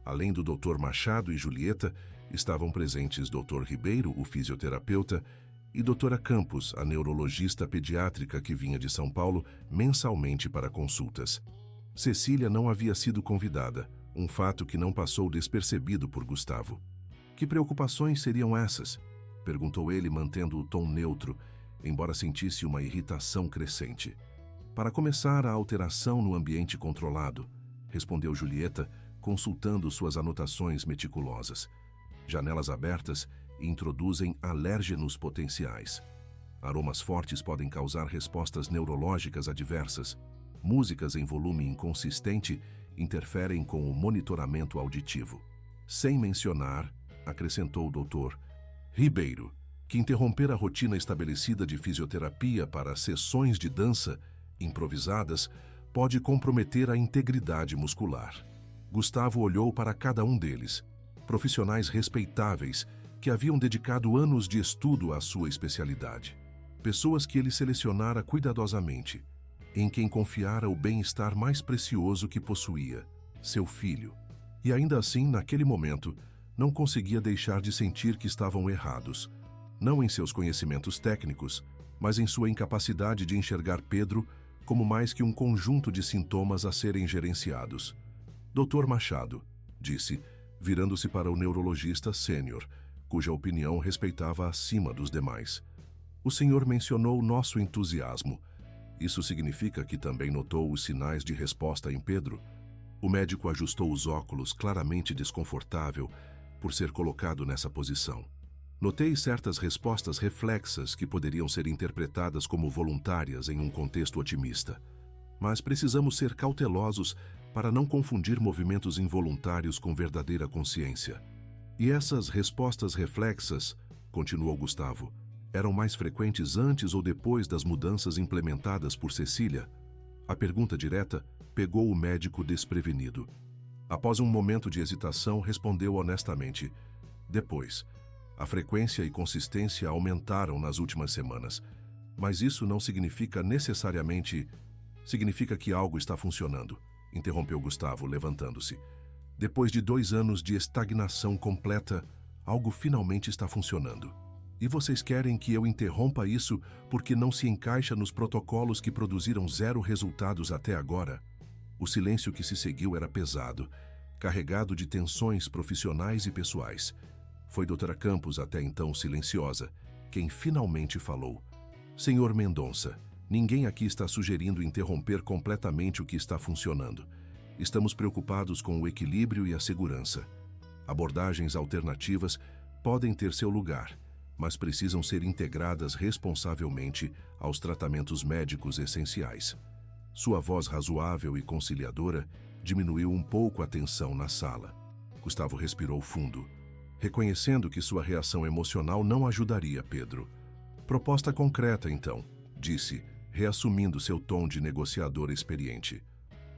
Além do Dr. Machado e Julieta, estavam presentes Dr. Ribeiro, o fisioterapeuta, e Dra. Campos, a neurologista pediátrica que vinha de São Paulo mensalmente para consultas. Cecília não havia sido convidada, um fato que não passou despercebido por Gustavo. Que preocupações seriam essas? Perguntou ele, mantendo o tom neutro, embora sentisse uma irritação crescente. Para começar, a alteração no ambiente controlado, respondeu Julieta, consultando suas anotações meticulosas. Janelas abertas introduzem alérgenos potenciais. Aromas fortes podem causar respostas neurológicas adversas. Músicas em volume inconsistente interferem com o monitoramento auditivo. Sem mencionar, acrescentou o Dr. Ribeiro, que interromper a rotina estabelecida de fisioterapia para sessões de dança improvisadas pode comprometer a integridade muscular. Gustavo olhou para cada um deles, profissionais respeitáveis que haviam dedicado anos de estudo à sua especialidade. Pessoas que ele selecionara cuidadosamente, em quem confiara o bem-estar mais precioso que possuía, seu filho. E ainda assim, naquele momento, não conseguia deixar de sentir que estavam errados, não em seus conhecimentos técnicos, mas em sua incapacidade de enxergar Pedro como mais que um conjunto de sintomas a serem gerenciados. Dr. Machado, disse, virando-se para o neurologista sênior, cuja opinião respeitava acima dos demais. O senhor mencionou nosso entusiasmo. Isso significa que também notou os sinais de resposta em Pedro? O médico ajustou os óculos, claramente desconfortável por ser colocado nessa posição. Notei certas respostas reflexas que poderiam ser interpretadas como voluntárias em um contexto otimista. Mas precisamos ser cautelosos para não confundir movimentos involuntários com verdadeira consciência. E essas respostas reflexas, continuou Gustavo, eram mais frequentes antes ou depois das mudanças implementadas por Cecília? A pergunta direta pegou o médico desprevenido. Após um momento de hesitação, respondeu honestamente: depois. A frequência e consistência aumentaram nas últimas semanas, mas isso não significa necessariamente... Significa que algo está funcionando, interrompeu Gustavo, levantando-se. Depois de 2 anos de estagnação completa, algo finalmente está funcionando. E vocês querem que eu interrompa isso porque não se encaixa nos protocolos que produziram 0 resultados até agora? O silêncio que se seguiu era pesado, carregado de tensões profissionais e pessoais. Foi Dra. Campos, até então silenciosa, quem finalmente falou. Senhor Mendonça, ninguém aqui está sugerindo interromper completamente o que está funcionando. Estamos preocupados com o equilíbrio e a segurança. Abordagens alternativas podem ter seu lugar, mas precisam ser integradas responsavelmente aos tratamentos médicos essenciais. Sua voz razoável e conciliadora diminuiu um pouco a tensão na sala. Gustavo respirou fundo, reconhecendo que sua reação emocional não ajudaria Pedro. Proposta concreta, então, disse, reassumindo seu tom de negociador experiente.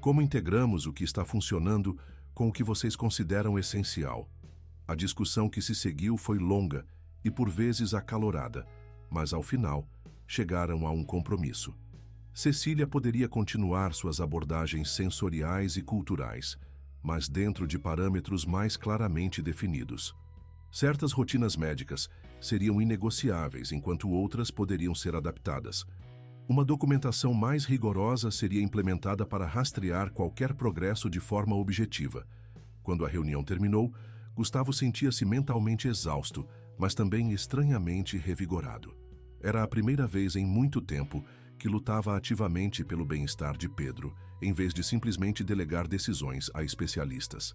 Como integramos o que está funcionando com o que vocês consideram essencial? A discussão que se seguiu foi longa e por vezes acalorada, mas ao final chegaram a um compromisso. Cecília poderia continuar suas abordagens sensoriais e culturais, mas dentro de parâmetros mais claramente definidos. Certas rotinas médicas seriam inegociáveis, enquanto outras poderiam ser adaptadas. Uma documentação mais rigorosa seria implementada para rastrear qualquer progresso de forma objetiva. Quando a reunião terminou, Gustavo sentia-se mentalmente exausto, mas também estranhamente revigorado. Era a primeira vez em muito tempo que lutava ativamente pelo bem-estar de Pedro, em vez de simplesmente delegar decisões a especialistas.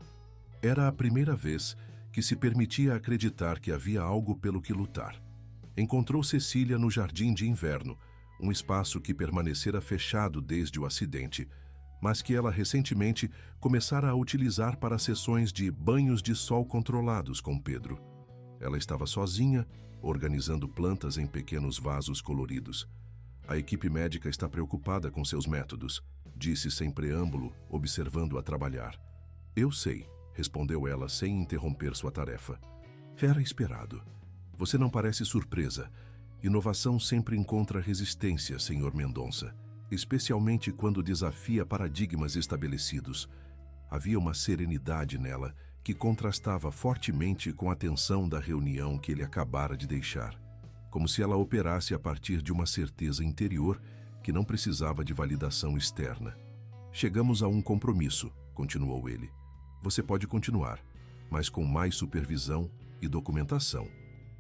Era a primeira vez que se permitia acreditar que havia algo pelo que lutar. Encontrou Cecília no jardim de inverno, um espaço que permanecera fechado desde o acidente, mas que ela recentemente começara a utilizar para sessões de banhos de sol controlados com Pedro. Ela estava sozinha, organizando plantas em pequenos vasos coloridos. A equipe médica está preocupada com seus métodos, disse sem preâmbulo, observando-a trabalhar. Eu sei, respondeu ela sem interromper sua tarefa. Era esperado. Você não parece surpresa. Inovação sempre encontra resistência, Sr. Mendonça, especialmente quando desafia paradigmas estabelecidos. Havia uma serenidade nela que contrastava fortemente com a tensão da reunião que ele acabara de deixar, como se ela operasse a partir de uma certeza interior que não precisava de validação externa. Chegamos a um compromisso, continuou ele. Você pode continuar, mas com mais supervisão e documentação.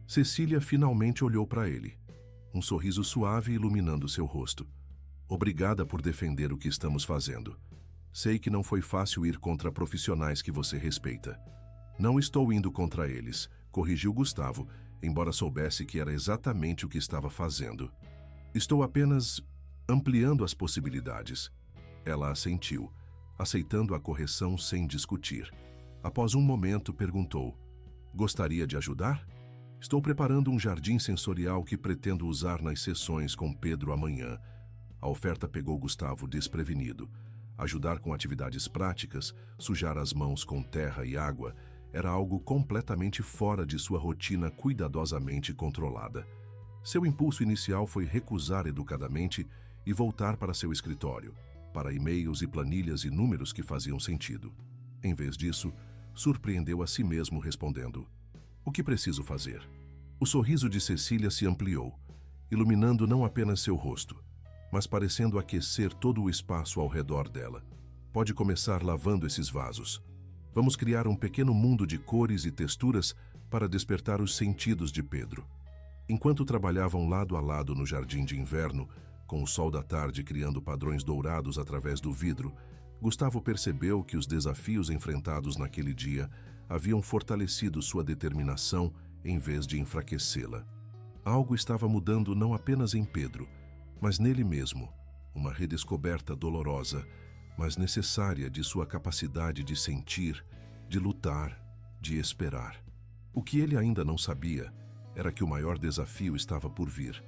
Cecília finalmente olhou para ele, um sorriso suave iluminando seu rosto. Obrigada por defender o que estamos fazendo. Sei que não foi fácil ir contra profissionais que você respeita. Não estou indo contra eles, corrigiu Gustavo, embora soubesse que era exatamente o que estava fazendo. Estou apenas ampliando as possibilidades. Ela assentiu, aceitando a correção sem discutir. Após um momento, perguntou: Gostaria de ajudar? Estou preparando um jardim sensorial que pretendo usar nas sessões com Pedro amanhã. A oferta pegou Gustavo desprevenido. Ajudar com atividades práticas, sujar as mãos com terra e água, era algo completamente fora de sua rotina cuidadosamente controlada. Seu impulso inicial foi recusar educadamente e voltar para seu escritório, para e-mails e planilhas e números que faziam sentido. Em vez disso, surpreendeu a si mesmo respondendo: O que preciso fazer? O sorriso de Cecília se ampliou, iluminando não apenas seu rosto, mas parecendo aquecer todo o espaço ao redor dela. Pode começar lavando esses vasos. Vamos criar um pequeno mundo de cores e texturas para despertar os sentidos de Pedro. Enquanto trabalhavam lado a lado no jardim de inverno, com o sol da tarde criando padrões dourados através do vidro, Gustavo percebeu que os desafios enfrentados naquele dia haviam fortalecido sua determinação em vez de enfraquecê-la. Algo estava mudando não apenas em Pedro, mas nele mesmo, uma redescoberta dolorosa, mas necessária de sua capacidade de sentir, de lutar, de esperar. O que ele ainda não sabia era que o maior desafio estava por vir,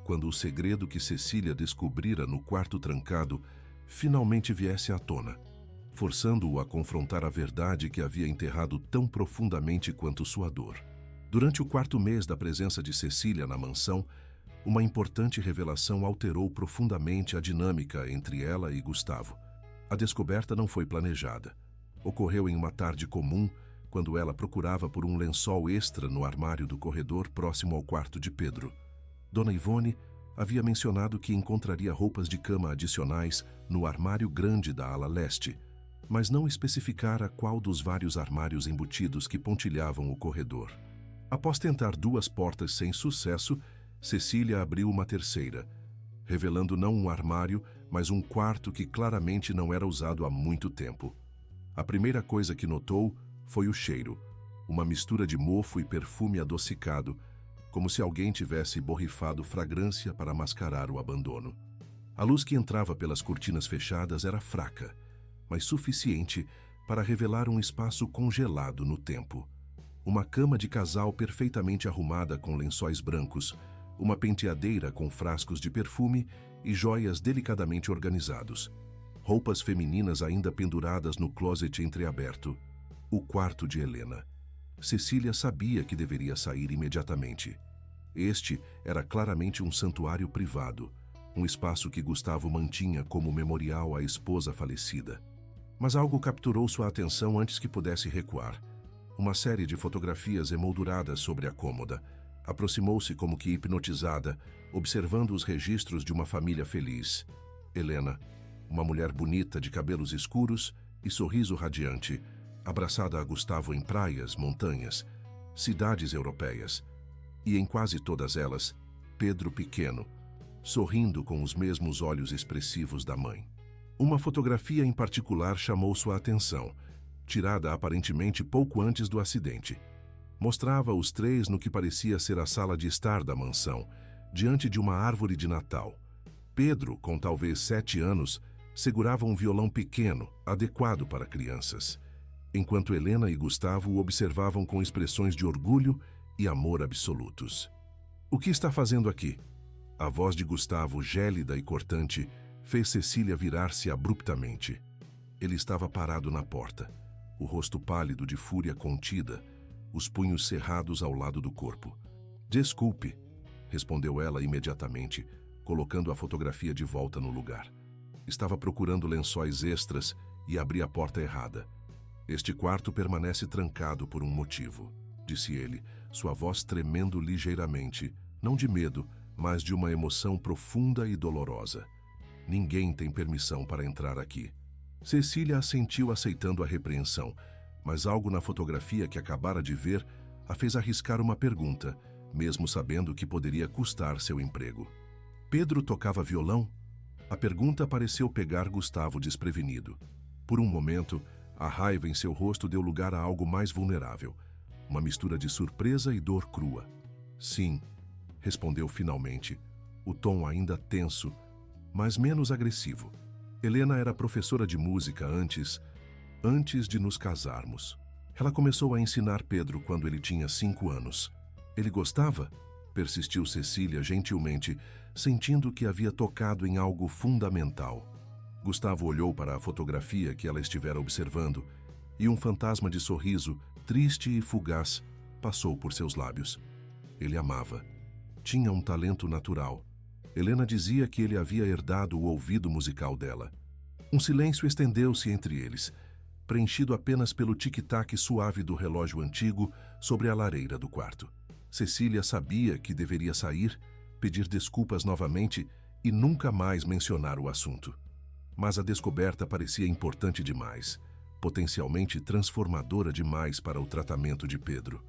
quando o segredo que Cecília descobrira no quarto trancado finalmente viesse à tona, forçando-o a confrontar a verdade que havia enterrado tão profundamente quanto sua dor. Durante o quarto mês da presença de Cecília na mansão, uma importante revelação alterou profundamente a dinâmica entre ela e Gustavo. A descoberta não foi planejada. Ocorreu em uma tarde comum, quando ela procurava por um lençol extra no armário do corredor próximo ao quarto de Pedro. Dona Ivone havia mencionado que encontraria roupas de cama adicionais no armário grande da ala leste, mas não especificara qual dos vários armários embutidos que pontilhavam o corredor. Após tentar 2 portas sem sucesso, Cecília abriu uma terceira, revelando não um armário, mas um quarto que claramente não era usado há muito tempo. A primeira coisa que notou foi o cheiro, uma mistura de mofo e perfume adocicado, como se alguém tivesse borrifado fragrância para mascarar o abandono. A luz que entrava pelas cortinas fechadas era fraca, mas suficiente para revelar um espaço congelado no tempo. Uma cama de casal perfeitamente arrumada com lençóis brancos, uma penteadeira com frascos de perfume e joias delicadamente organizados. Roupas femininas ainda penduradas no closet entreaberto. O quarto de Helena. Cecília sabia que deveria sair imediatamente. Este era claramente um santuário privado, um espaço que Gustavo mantinha como memorial à esposa falecida. Mas algo capturou sua atenção antes que pudesse recuar. Uma série de fotografias emolduradas sobre a cômoda. Aproximou-se como que hipnotizada, observando os registros de uma família feliz. Helena, uma mulher bonita de cabelos escuros e sorriso radiante, abraçada a Gustavo em praias, montanhas, cidades europeias. E em quase todas elas, Pedro pequeno, sorrindo com os mesmos olhos expressivos da mãe. Uma fotografia em particular chamou sua atenção, tirada aparentemente pouco antes do acidente. Mostrava os 3 no que parecia ser a sala de estar da mansão, diante de uma árvore de Natal. Pedro, com talvez 7 anos, segurava um violão pequeno, adequado para crianças, enquanto Helena e Gustavo o observavam com expressões de orgulho e amor absolutos. O que está fazendo aqui? A voz de Gustavo, gélida e cortante, fez Cecília virar-se abruptamente. Ele estava parado na porta, o rosto pálido de fúria contida, os punhos cerrados ao lado do corpo. Desculpe, respondeu ela imediatamente, colocando a fotografia de volta no lugar. Estava procurando lençóis extras e abri a porta errada. Este quarto permanece trancado por um motivo, disse ele, sua voz tremendo ligeiramente, não de medo, mas de uma emoção profunda e dolorosa. Ninguém tem permissão para entrar aqui. Cecília assentiu aceitando a repreensão, mas algo na fotografia que acabara de ver a fez arriscar uma pergunta, mesmo sabendo que poderia custar seu emprego. Pedro tocava violão? A pergunta pareceu pegar Gustavo desprevenido. Por um momento, a raiva em seu rosto deu lugar a algo mais vulnerável, uma mistura de surpresa e dor crua. Sim, respondeu finalmente, o tom ainda tenso, mas menos agressivo. Helena era professora de música antes de nos casarmos. Ela começou a ensinar Pedro quando ele tinha 5 anos. Ele gostava? Persistiu Cecília gentilmente, sentindo que havia tocado em algo fundamental. Gustavo olhou para a fotografia que ela estivera observando e um fantasma de sorriso, triste e fugaz, passou por seus lábios. Ele amava. Tinha um talento natural. Helena dizia que ele havia herdado o ouvido musical dela. Um silêncio estendeu-se entre eles, preenchido apenas pelo tic-tac suave do relógio antigo sobre a lareira do quarto. Cecília sabia que deveria sair, pedir desculpas novamente e nunca mais mencionar o assunto. Mas a descoberta parecia importante demais, potencialmente transformadora demais para o tratamento de Pedro.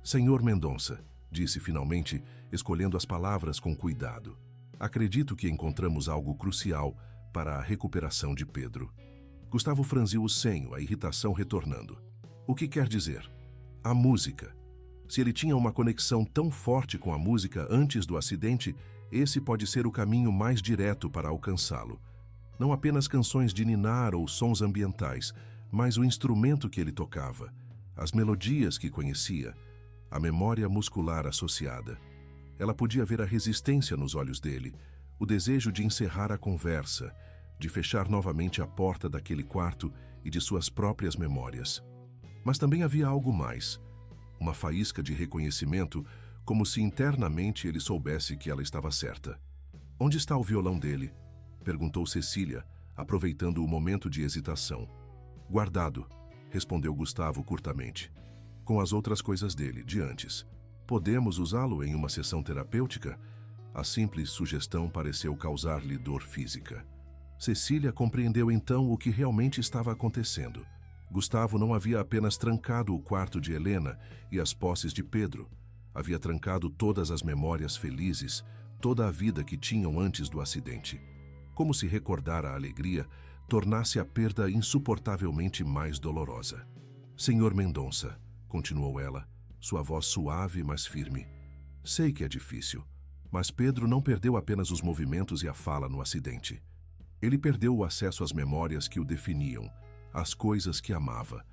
Senhor Mendonça, disse finalmente, escolhendo as palavras com cuidado. Acredito que encontramos algo crucial para a recuperação de Pedro. Gustavo franziu o senho, a irritação retornando. O que quer dizer? A música. Se ele tinha uma conexão tão forte com a música antes do acidente, esse pode ser o caminho mais direto para alcançá-lo. Não apenas canções de ninar ou sons ambientais, mas o instrumento que ele tocava, as melodias que conhecia, a memória muscular associada. Ela podia ver a resistência nos olhos dele, o desejo de encerrar a conversa, de fechar novamente a porta daquele quarto e de suas próprias memórias. Mas também havia algo mais, uma faísca de reconhecimento, como se internamente ele soubesse que ela estava certa. Onde está o violão dele? Perguntou Cecília, aproveitando o momento de hesitação. Guardado, respondeu Gustavo curtamente. Com as outras coisas dele, de antes. Podemos usá-lo em uma sessão terapêutica? A simples sugestão pareceu causar-lhe dor física. Cecília compreendeu então o que realmente estava acontecendo. Gustavo não havia apenas trancado o quarto de Helena e as posses de Pedro. Havia trancado todas as memórias felizes, toda a vida que tinham antes do acidente. Como se recordar a alegria tornasse a perda insuportavelmente mais dolorosa. Senhor Mendonça, continuou ela, sua voz suave, mas firme. Sei que é difícil, mas Pedro não perdeu apenas os movimentos e a fala no acidente. Ele perdeu o acesso às memórias que o definiam, às coisas que amava.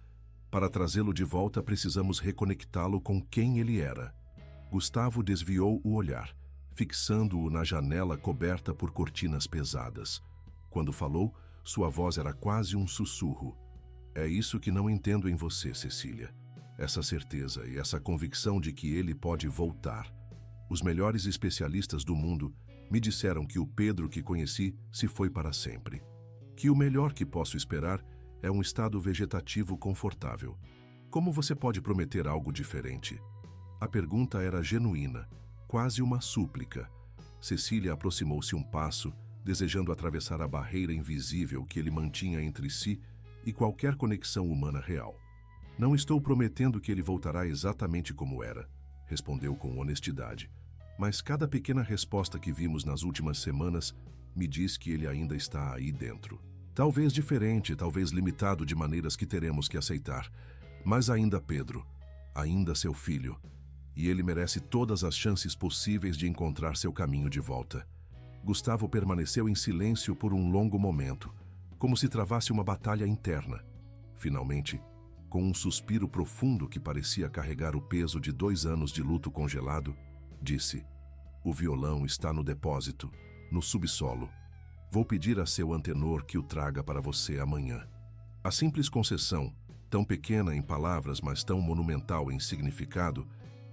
Para trazê-lo de volta, precisamos reconectá-lo com quem ele era. Gustavo desviou o olhar, fixando-o na janela coberta por cortinas pesadas. Quando falou, sua voz era quase um sussurro. É isso que não entendo em você, Cecília. Essa certeza e essa convicção de que ele pode voltar. Os melhores especialistas do mundo me disseram que o Pedro que conheci se foi para sempre. Que o melhor que posso esperar é um estado vegetativo confortável. Como você pode prometer algo diferente? A pergunta era genuína, quase uma súplica. Cecília aproximou-se um passo, desejando atravessar a barreira invisível que ele mantinha entre si e qualquer conexão humana real. Não estou prometendo que ele voltará exatamente como era, respondeu com honestidade. Mas cada pequena resposta que vimos nas últimas semanas me diz que ele ainda está aí dentro. Talvez diferente, talvez limitado de maneiras que teremos que aceitar, mas ainda Pedro, ainda seu filho, e ele merece todas as chances possíveis de encontrar seu caminho de volta. Gustavo permaneceu em silêncio por um longo momento, como se travasse uma batalha interna. Finalmente, com um suspiro profundo que parecia carregar o peso de 2 anos de luto congelado, disse: o violão está no depósito, no subsolo. Vou pedir a seu antenor que o traga para você amanhã. A simples concessão, tão pequena em palavras, mas tão monumental em significado,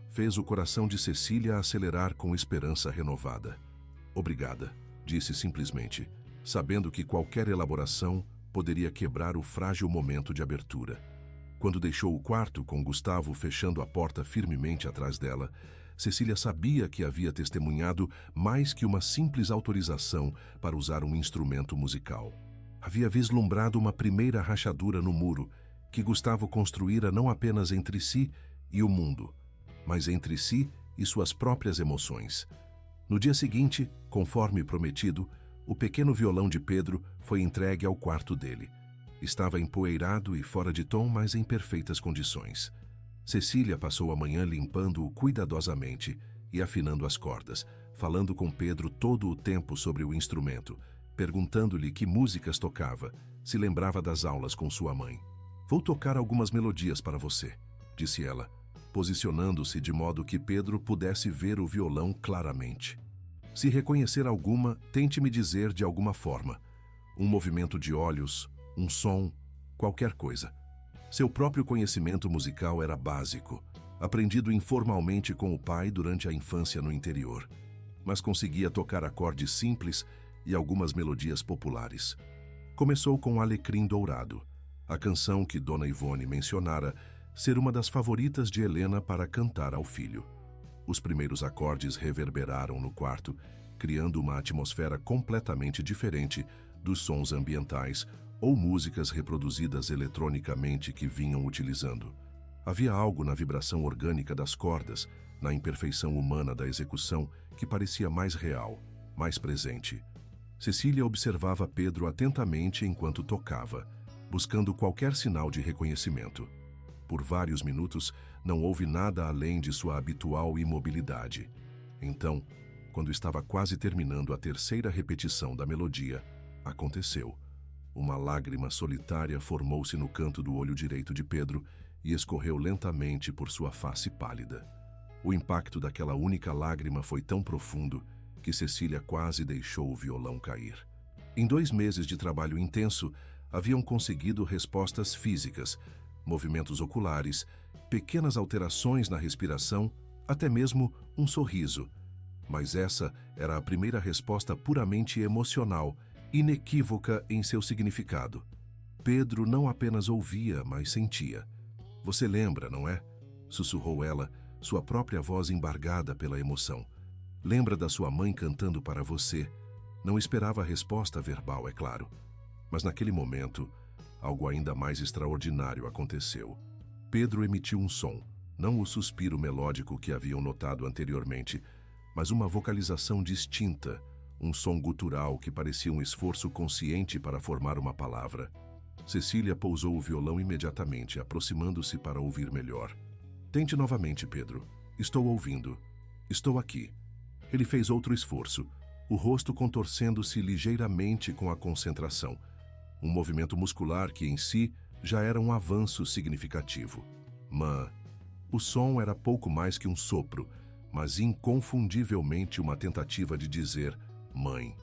fez o coração de Cecília acelerar com esperança renovada. Obrigada, disse simplesmente, sabendo que qualquer elaboração poderia quebrar o frágil momento de abertura. Quando deixou o quarto, com Gustavo fechando a porta firmemente atrás dela, Cecília sabia que havia testemunhado mais que uma simples autorização para usar um instrumento musical. Havia vislumbrado uma primeira rachadura no muro que Gustavo construíra não apenas entre si e o mundo, mas entre si e suas próprias emoções. No dia seguinte, conforme prometido, o pequeno violão de Pedro foi entregue ao quarto dele. Estava empoeirado e fora de tom, mas em perfeitas condições. Cecília passou a manhã limpando-o cuidadosamente e afinando as cordas, falando com Pedro todo o tempo sobre o instrumento, perguntando-lhe que músicas tocava, se lembrava das aulas com sua mãe. Vou tocar algumas melodias para você, disse ela, posicionando-se de modo que Pedro pudesse ver o violão claramente. Se reconhecer alguma, tente me dizer de alguma forma. Um movimento de olhos, um som, qualquer coisa. Seu próprio conhecimento musical era básico, aprendido informalmente com o pai durante a infância no interior, mas conseguia tocar acordes simples e algumas melodias populares. Começou com Alecrim Dourado, a canção que Dona Ivone mencionara ser uma das favoritas de Helena para cantar ao filho. Os primeiros acordes reverberaram no quarto, criando uma atmosfera completamente diferente dos sons ambientais ou músicas reproduzidas eletronicamente que vinham utilizando. Havia algo na vibração orgânica das cordas, na imperfeição humana da execução, que parecia mais real, mais presente. Cecília observava Pedro atentamente enquanto tocava, buscando qualquer sinal de reconhecimento. Por vários minutos, não houve nada além de sua habitual imobilidade. Então, quando estava quase terminando a terceira repetição da melodia, aconteceu. Uma lágrima solitária formou-se no canto do olho direito de Pedro e escorreu lentamente por sua face pálida. O impacto daquela única lágrima foi tão profundo que Cecília quase deixou o violão cair. Em 2 meses de trabalho intenso, haviam conseguido respostas físicas, movimentos oculares, pequenas alterações na respiração, até mesmo um sorriso. Mas essa era a primeira resposta puramente emocional, inequívoca em seu significado. Pedro não apenas ouvia, mas sentia. Você lembra, não é? Sussurrou ela, sua própria voz embargada pela emoção. Lembra da sua mãe cantando para você? Não esperava a resposta verbal, é claro. Mas naquele momento, algo ainda mais extraordinário aconteceu. Pedro emitiu um som, não o suspiro melódico que haviam notado anteriormente, mas uma vocalização distinta, um som gutural que parecia um esforço consciente para formar uma palavra. Cecília pousou o violão imediatamente, aproximando-se para ouvir melhor. Tente novamente, Pedro. Estou ouvindo. Estou aqui. Ele fez outro esforço, o rosto contorcendo-se ligeiramente com a concentração. Um movimento muscular que, em si, já era um avanço significativo. O som era pouco mais que um sopro, mas inconfundivelmente uma tentativa de dizer mãe.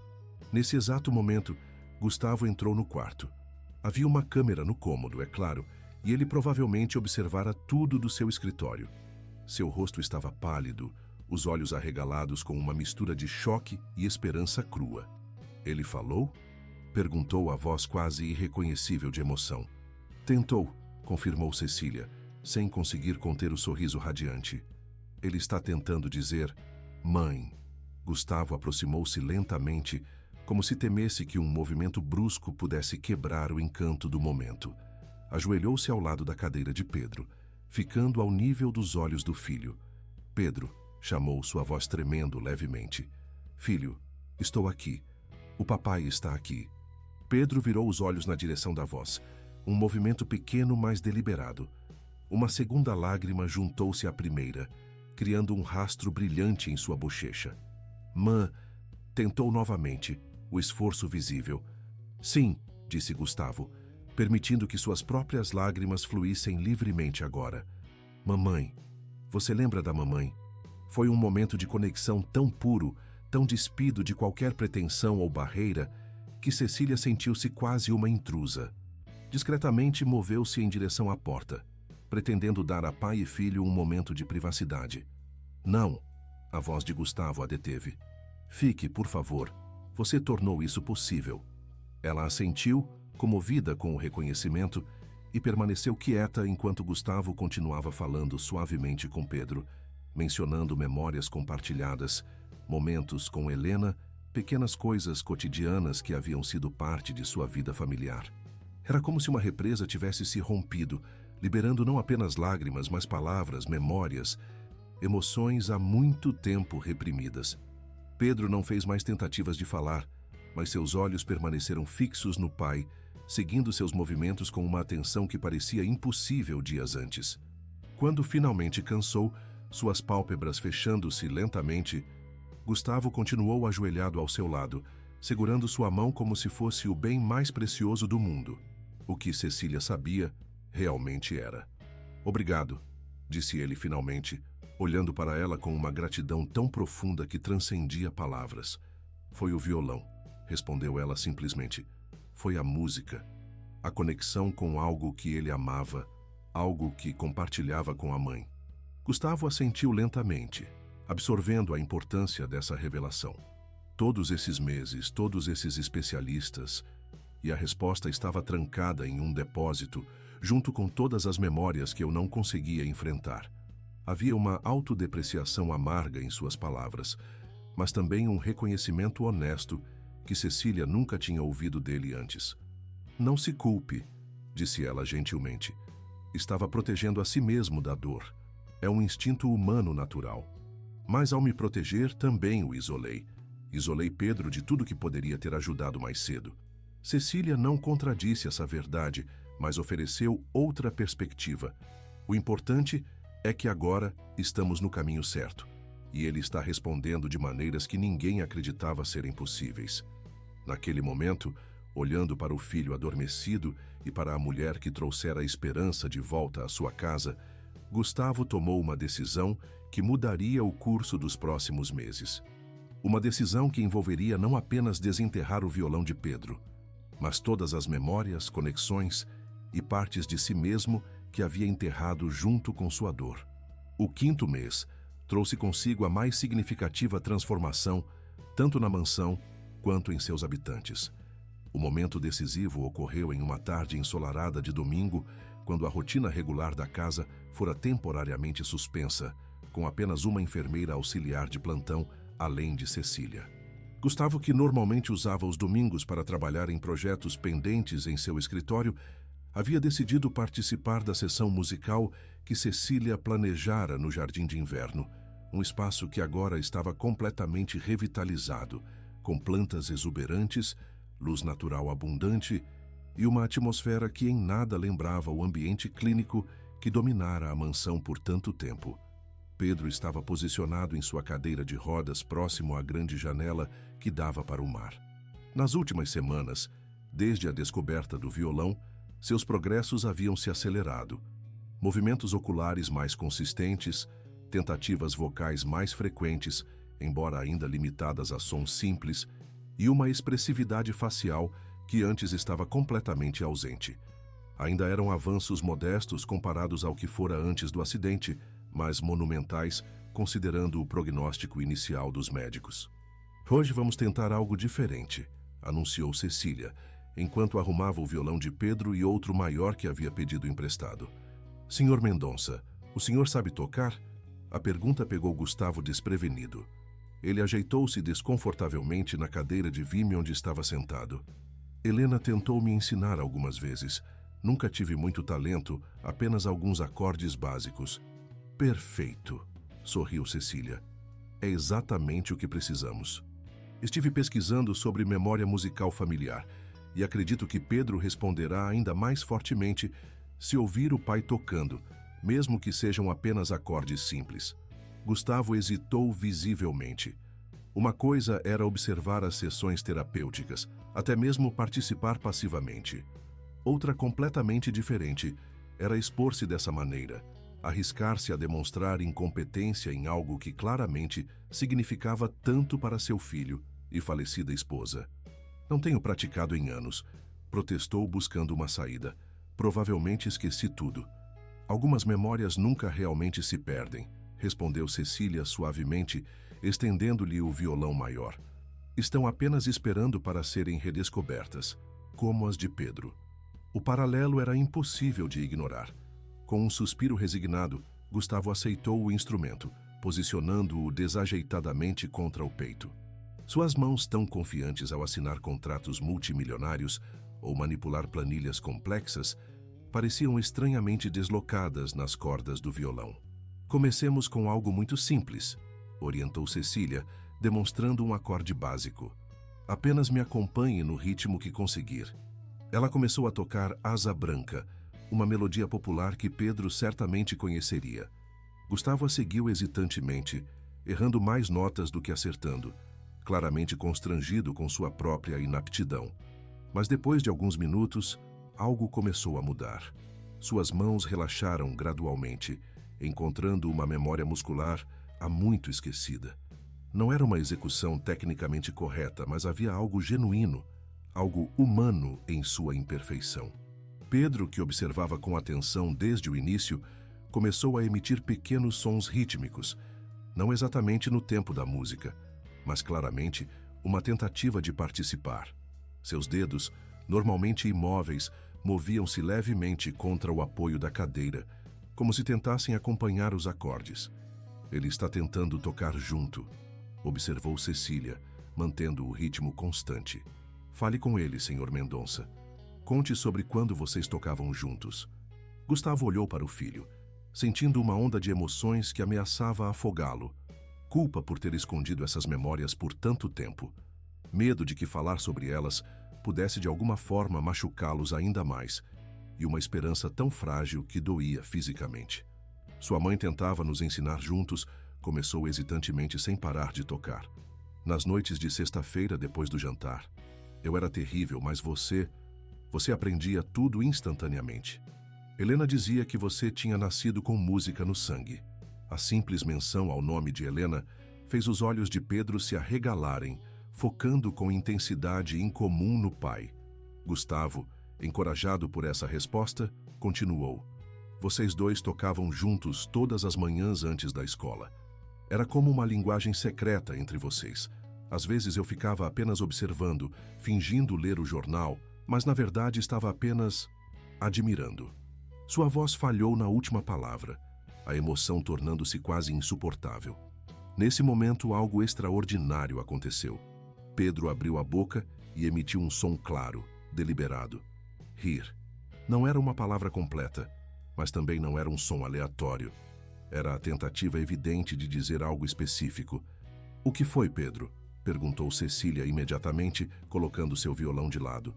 Nesse exato momento, Gustavo entrou no quarto. Havia uma câmera no cômodo, é claro, e ele provavelmente observara tudo do seu escritório. Seu rosto estava pálido, os olhos arregalados com uma mistura de choque e esperança crua. Ele falou? Perguntou a voz quase irreconhecível de emoção. Tentou, confirmou Cecília, sem conseguir conter o sorriso radiante. Ele está tentando dizer mãe. Gustavo aproximou-se lentamente, como se temesse que um movimento brusco pudesse quebrar o encanto do momento. Ajoelhou-se ao lado da cadeira de Pedro, ficando ao nível dos olhos do filho. Pedro, chamou sua voz tremendo levemente. Filho, estou aqui. O papai está aqui. Pedro virou os olhos na direção da voz, um movimento pequeno, mas deliberado. Uma segunda lágrima juntou-se à primeira, criando um rastro brilhante em sua bochecha. Tentou novamente, o esforço visível. Sim, disse Gustavo, permitindo que suas próprias lágrimas fluíssem livremente agora. Mamãe, você lembra da mamãe? Foi um momento de conexão tão puro, tão despido de qualquer pretensão ou barreira, que Cecília sentiu-se quase uma intrusa. Discretamente moveu-se em direção à porta, pretendendo dar a pai e filho um momento de privacidade. Não, a voz de Gustavo a deteve. Fique, por favor. Você tornou isso possível. Ela assentiu, comovida com o reconhecimento, e permaneceu quieta enquanto Gustavo continuava falando suavemente com Pedro, mencionando memórias compartilhadas, momentos com Helena, pequenas coisas cotidianas que haviam sido parte de sua vida familiar. Era como se uma represa tivesse se rompido, liberando não apenas lágrimas, mas palavras, memórias, emoções há muito tempo reprimidas. Pedro não fez mais tentativas de falar, mas seus olhos permaneceram fixos no pai, seguindo seus movimentos com uma atenção que parecia impossível dias antes. Quando finalmente cansou, suas pálpebras fechando-se lentamente, Gustavo continuou ajoelhado ao seu lado, segurando sua mão como se fosse o bem mais precioso do mundo. O que Cecília sabia, realmente era. Obrigado, disse ele finalmente, olhando para ela com uma gratidão tão profunda que transcendia palavras. Foi o violão, respondeu ela simplesmente. Foi a música, a conexão com algo que ele amava, algo que compartilhava com a mãe. Gustavo assentiu lentamente, absorvendo a importância dessa revelação. Todos esses meses, todos esses especialistas, e a resposta estava trancada em um depósito, junto com todas as memórias que eu não conseguia enfrentar. Havia uma autodepreciação amarga em suas palavras, mas também um reconhecimento honesto que Cecília nunca tinha ouvido dele antes. Não se culpe, disse ela gentilmente. Estava protegendo a si mesmo da dor. É um instinto humano natural. Mas ao me proteger, também o isolei. Isolei Pedro de tudo que poderia ter ajudado mais cedo. Cecília não contradisse essa verdade, mas ofereceu outra perspectiva. O importante é que agora estamos no caminho certo, e ele está respondendo de maneiras que ninguém acreditava serem possíveis. Naquele momento, olhando para o filho adormecido e para a mulher que trouxera a esperança de volta à sua casa, Gustavo tomou uma decisão que mudaria o curso dos próximos meses. Uma decisão que envolveria não apenas desenterrar o violão de Pedro, mas todas as memórias, conexões e partes de si mesmo que havia enterrado junto com sua dor. O 5º mês trouxe consigo a mais significativa transformação, tanto na mansão quanto em seus habitantes. O momento decisivo ocorreu em uma tarde ensolarada de domingo, quando a rotina regular da casa fora temporariamente suspensa, com apenas uma enfermeira auxiliar de plantão, além de Cecília. Gustavo, que normalmente usava os domingos para trabalhar em projetos pendentes em seu escritório, havia decidido participar da sessão musical que Cecília planejara no Jardim de Inverno, um espaço que agora estava completamente revitalizado, com plantas exuberantes, luz natural abundante e uma atmosfera que em nada lembrava o ambiente clínico que dominara a mansão por tanto tempo. Pedro estava posicionado em sua cadeira de rodas próximo à grande janela que dava para o mar. Nas últimas semanas, desde a descoberta do violão, seus progressos haviam se acelerado. Movimentos oculares mais consistentes, tentativas vocais mais frequentes, embora ainda limitadas a sons simples, e uma expressividade facial que antes estava completamente ausente. Ainda eram avanços modestos comparados ao que fora antes do acidente, mas monumentais, considerando o prognóstico inicial dos médicos. Hoje vamos tentar algo diferente, anunciou Cecília, enquanto arrumava o violão de Pedro e outro maior que havia pedido emprestado. Senhor Mendonça, o senhor sabe tocar? A pergunta pegou Gustavo desprevenido. Ele ajeitou-se desconfortavelmente na cadeira de vime onde estava sentado. Helena tentou me ensinar algumas vezes. Nunca tive muito talento, apenas alguns acordes básicos. Perfeito, sorriu Cecília. É exatamente o que precisamos. Estive pesquisando sobre memória musical familiar e acredito que Pedro responderá ainda mais fortemente se ouvir o pai tocando, mesmo que sejam apenas acordes simples. Gustavo hesitou visivelmente. Uma coisa era observar as sessões terapêuticas, até mesmo participar passivamente. Outra completamente diferente era expor-se dessa maneira, arriscar-se a demonstrar incompetência em algo que claramente significava tanto para seu filho e falecida esposa. Não tenho praticado em anos. protestou buscando uma saída. Provavelmente esqueci tudo. Algumas memórias nunca realmente se perdem, respondeu Cecília suavemente, estendendo-lhe o violão maior. Estão apenas esperando para serem redescobertas, como as de Pedro. O paralelo era impossível de ignorar. Com um suspiro resignado, Gustavo aceitou o instrumento, posicionando-o desajeitadamente contra o peito. Suas mãos, tão confiantes ao assinar contratos multimilionários ou manipular planilhas complexas, pareciam estranhamente deslocadas nas cordas do violão. Comecemos com algo muito simples, orientou Cecília, demonstrando um acorde básico. Apenas me acompanhe no ritmo que conseguir. Ela começou a tocar Asa Branca, uma melodia popular que Pedro certamente conheceria. Gustavo a seguiu hesitantemente, errando mais notas do que acertando, claramente constrangido com sua própria inaptidão. Mas depois de alguns minutos, algo começou a mudar. Suas mãos relaxaram gradualmente, encontrando uma memória muscular há muito esquecida. Não era uma execução tecnicamente correta, mas havia algo genuíno, algo humano em sua imperfeição. Pedro, que observava com atenção desde o início, começou a emitir pequenos sons rítmicos, não exatamente no tempo da música, mas claramente uma tentativa de participar. Seus dedos, normalmente imóveis, moviam-se levemente contra o apoio da cadeira, como se tentassem acompanhar os acordes. Ele está tentando tocar junto, observou Cecília, mantendo o ritmo constante. Fale com ele, Sr. Mendonça. Conte sobre quando vocês tocavam juntos. Gustavo olhou para o filho, sentindo uma onda de emoções que ameaçava afogá-lo. Culpa por ter escondido essas memórias por tanto tempo. Medo de que falar sobre elas pudesse de alguma forma machucá-los ainda mais, e uma esperança tão frágil que doía fisicamente. Sua mãe tentava nos ensinar juntos, começou hesitantemente sem parar de tocar. Nas noites de sexta-feira depois do jantar. Eu era terrível, mas você aprendia tudo instantaneamente. Helena dizia que você tinha nascido com música no sangue. A simples menção ao nome de Helena fez os olhos de Pedro se arregalarem, focando com intensidade incomum no pai. Gustavo, encorajado por essa resposta, continuou. Vocês dois tocavam juntos todas as manhãs antes da escola. Era como uma linguagem secreta entre vocês. Às vezes eu ficava apenas observando, fingindo ler o jornal, mas na verdade estava apenas admirando. Sua voz falhou na última palavra, a emoção tornando-se quase insuportável. Nesse momento, algo extraordinário aconteceu. Pedro abriu a boca e emitiu um som claro, deliberado. Rir. Não era uma palavra completa, mas também não era um som aleatório. Era a tentativa evidente de dizer algo específico. O que foi, Pedro? Perguntou Cecília imediatamente, colocando seu violão de lado.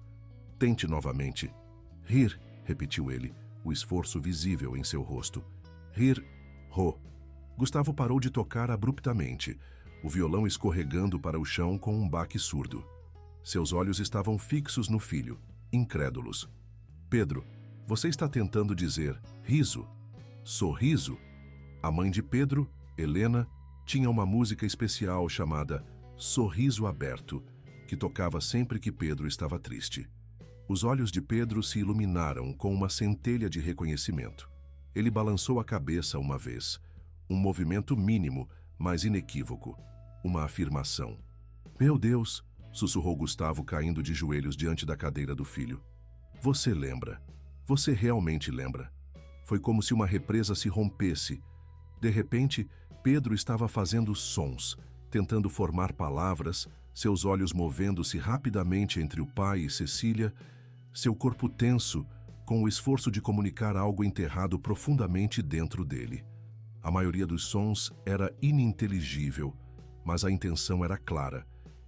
Tente novamente. Rir, repetiu ele, o esforço visível em seu rosto. Rir, ro. Gustavo parou de tocar abruptamente, o violão escorregando para o chão com um baque surdo. Seus olhos estavam fixos no filho, incrédulos. Pedro, você está tentando dizer riso? Sorriso? A mãe de Pedro, Helena, tinha uma música especial chamada Sorriso Aberto, que tocava sempre que Pedro estava triste. Os olhos de Pedro se iluminaram com uma centelha de reconhecimento. Ele balançou a cabeça uma vez, um movimento mínimo, mas inequívoco, uma afirmação. Meu Deus, sussurrou Gustavo caindo de joelhos diante da cadeira do filho. Você lembra. Você realmente lembra. Foi como se uma represa se rompesse. De repente, Pedro estava fazendo sons, tentando formar palavras, seus olhos movendo-se rapidamente entre o pai e Cecília, seu corpo tenso, com o esforço de comunicar algo enterrado profundamente dentro dele. A maioria dos sons era ininteligível, mas a intenção era clara.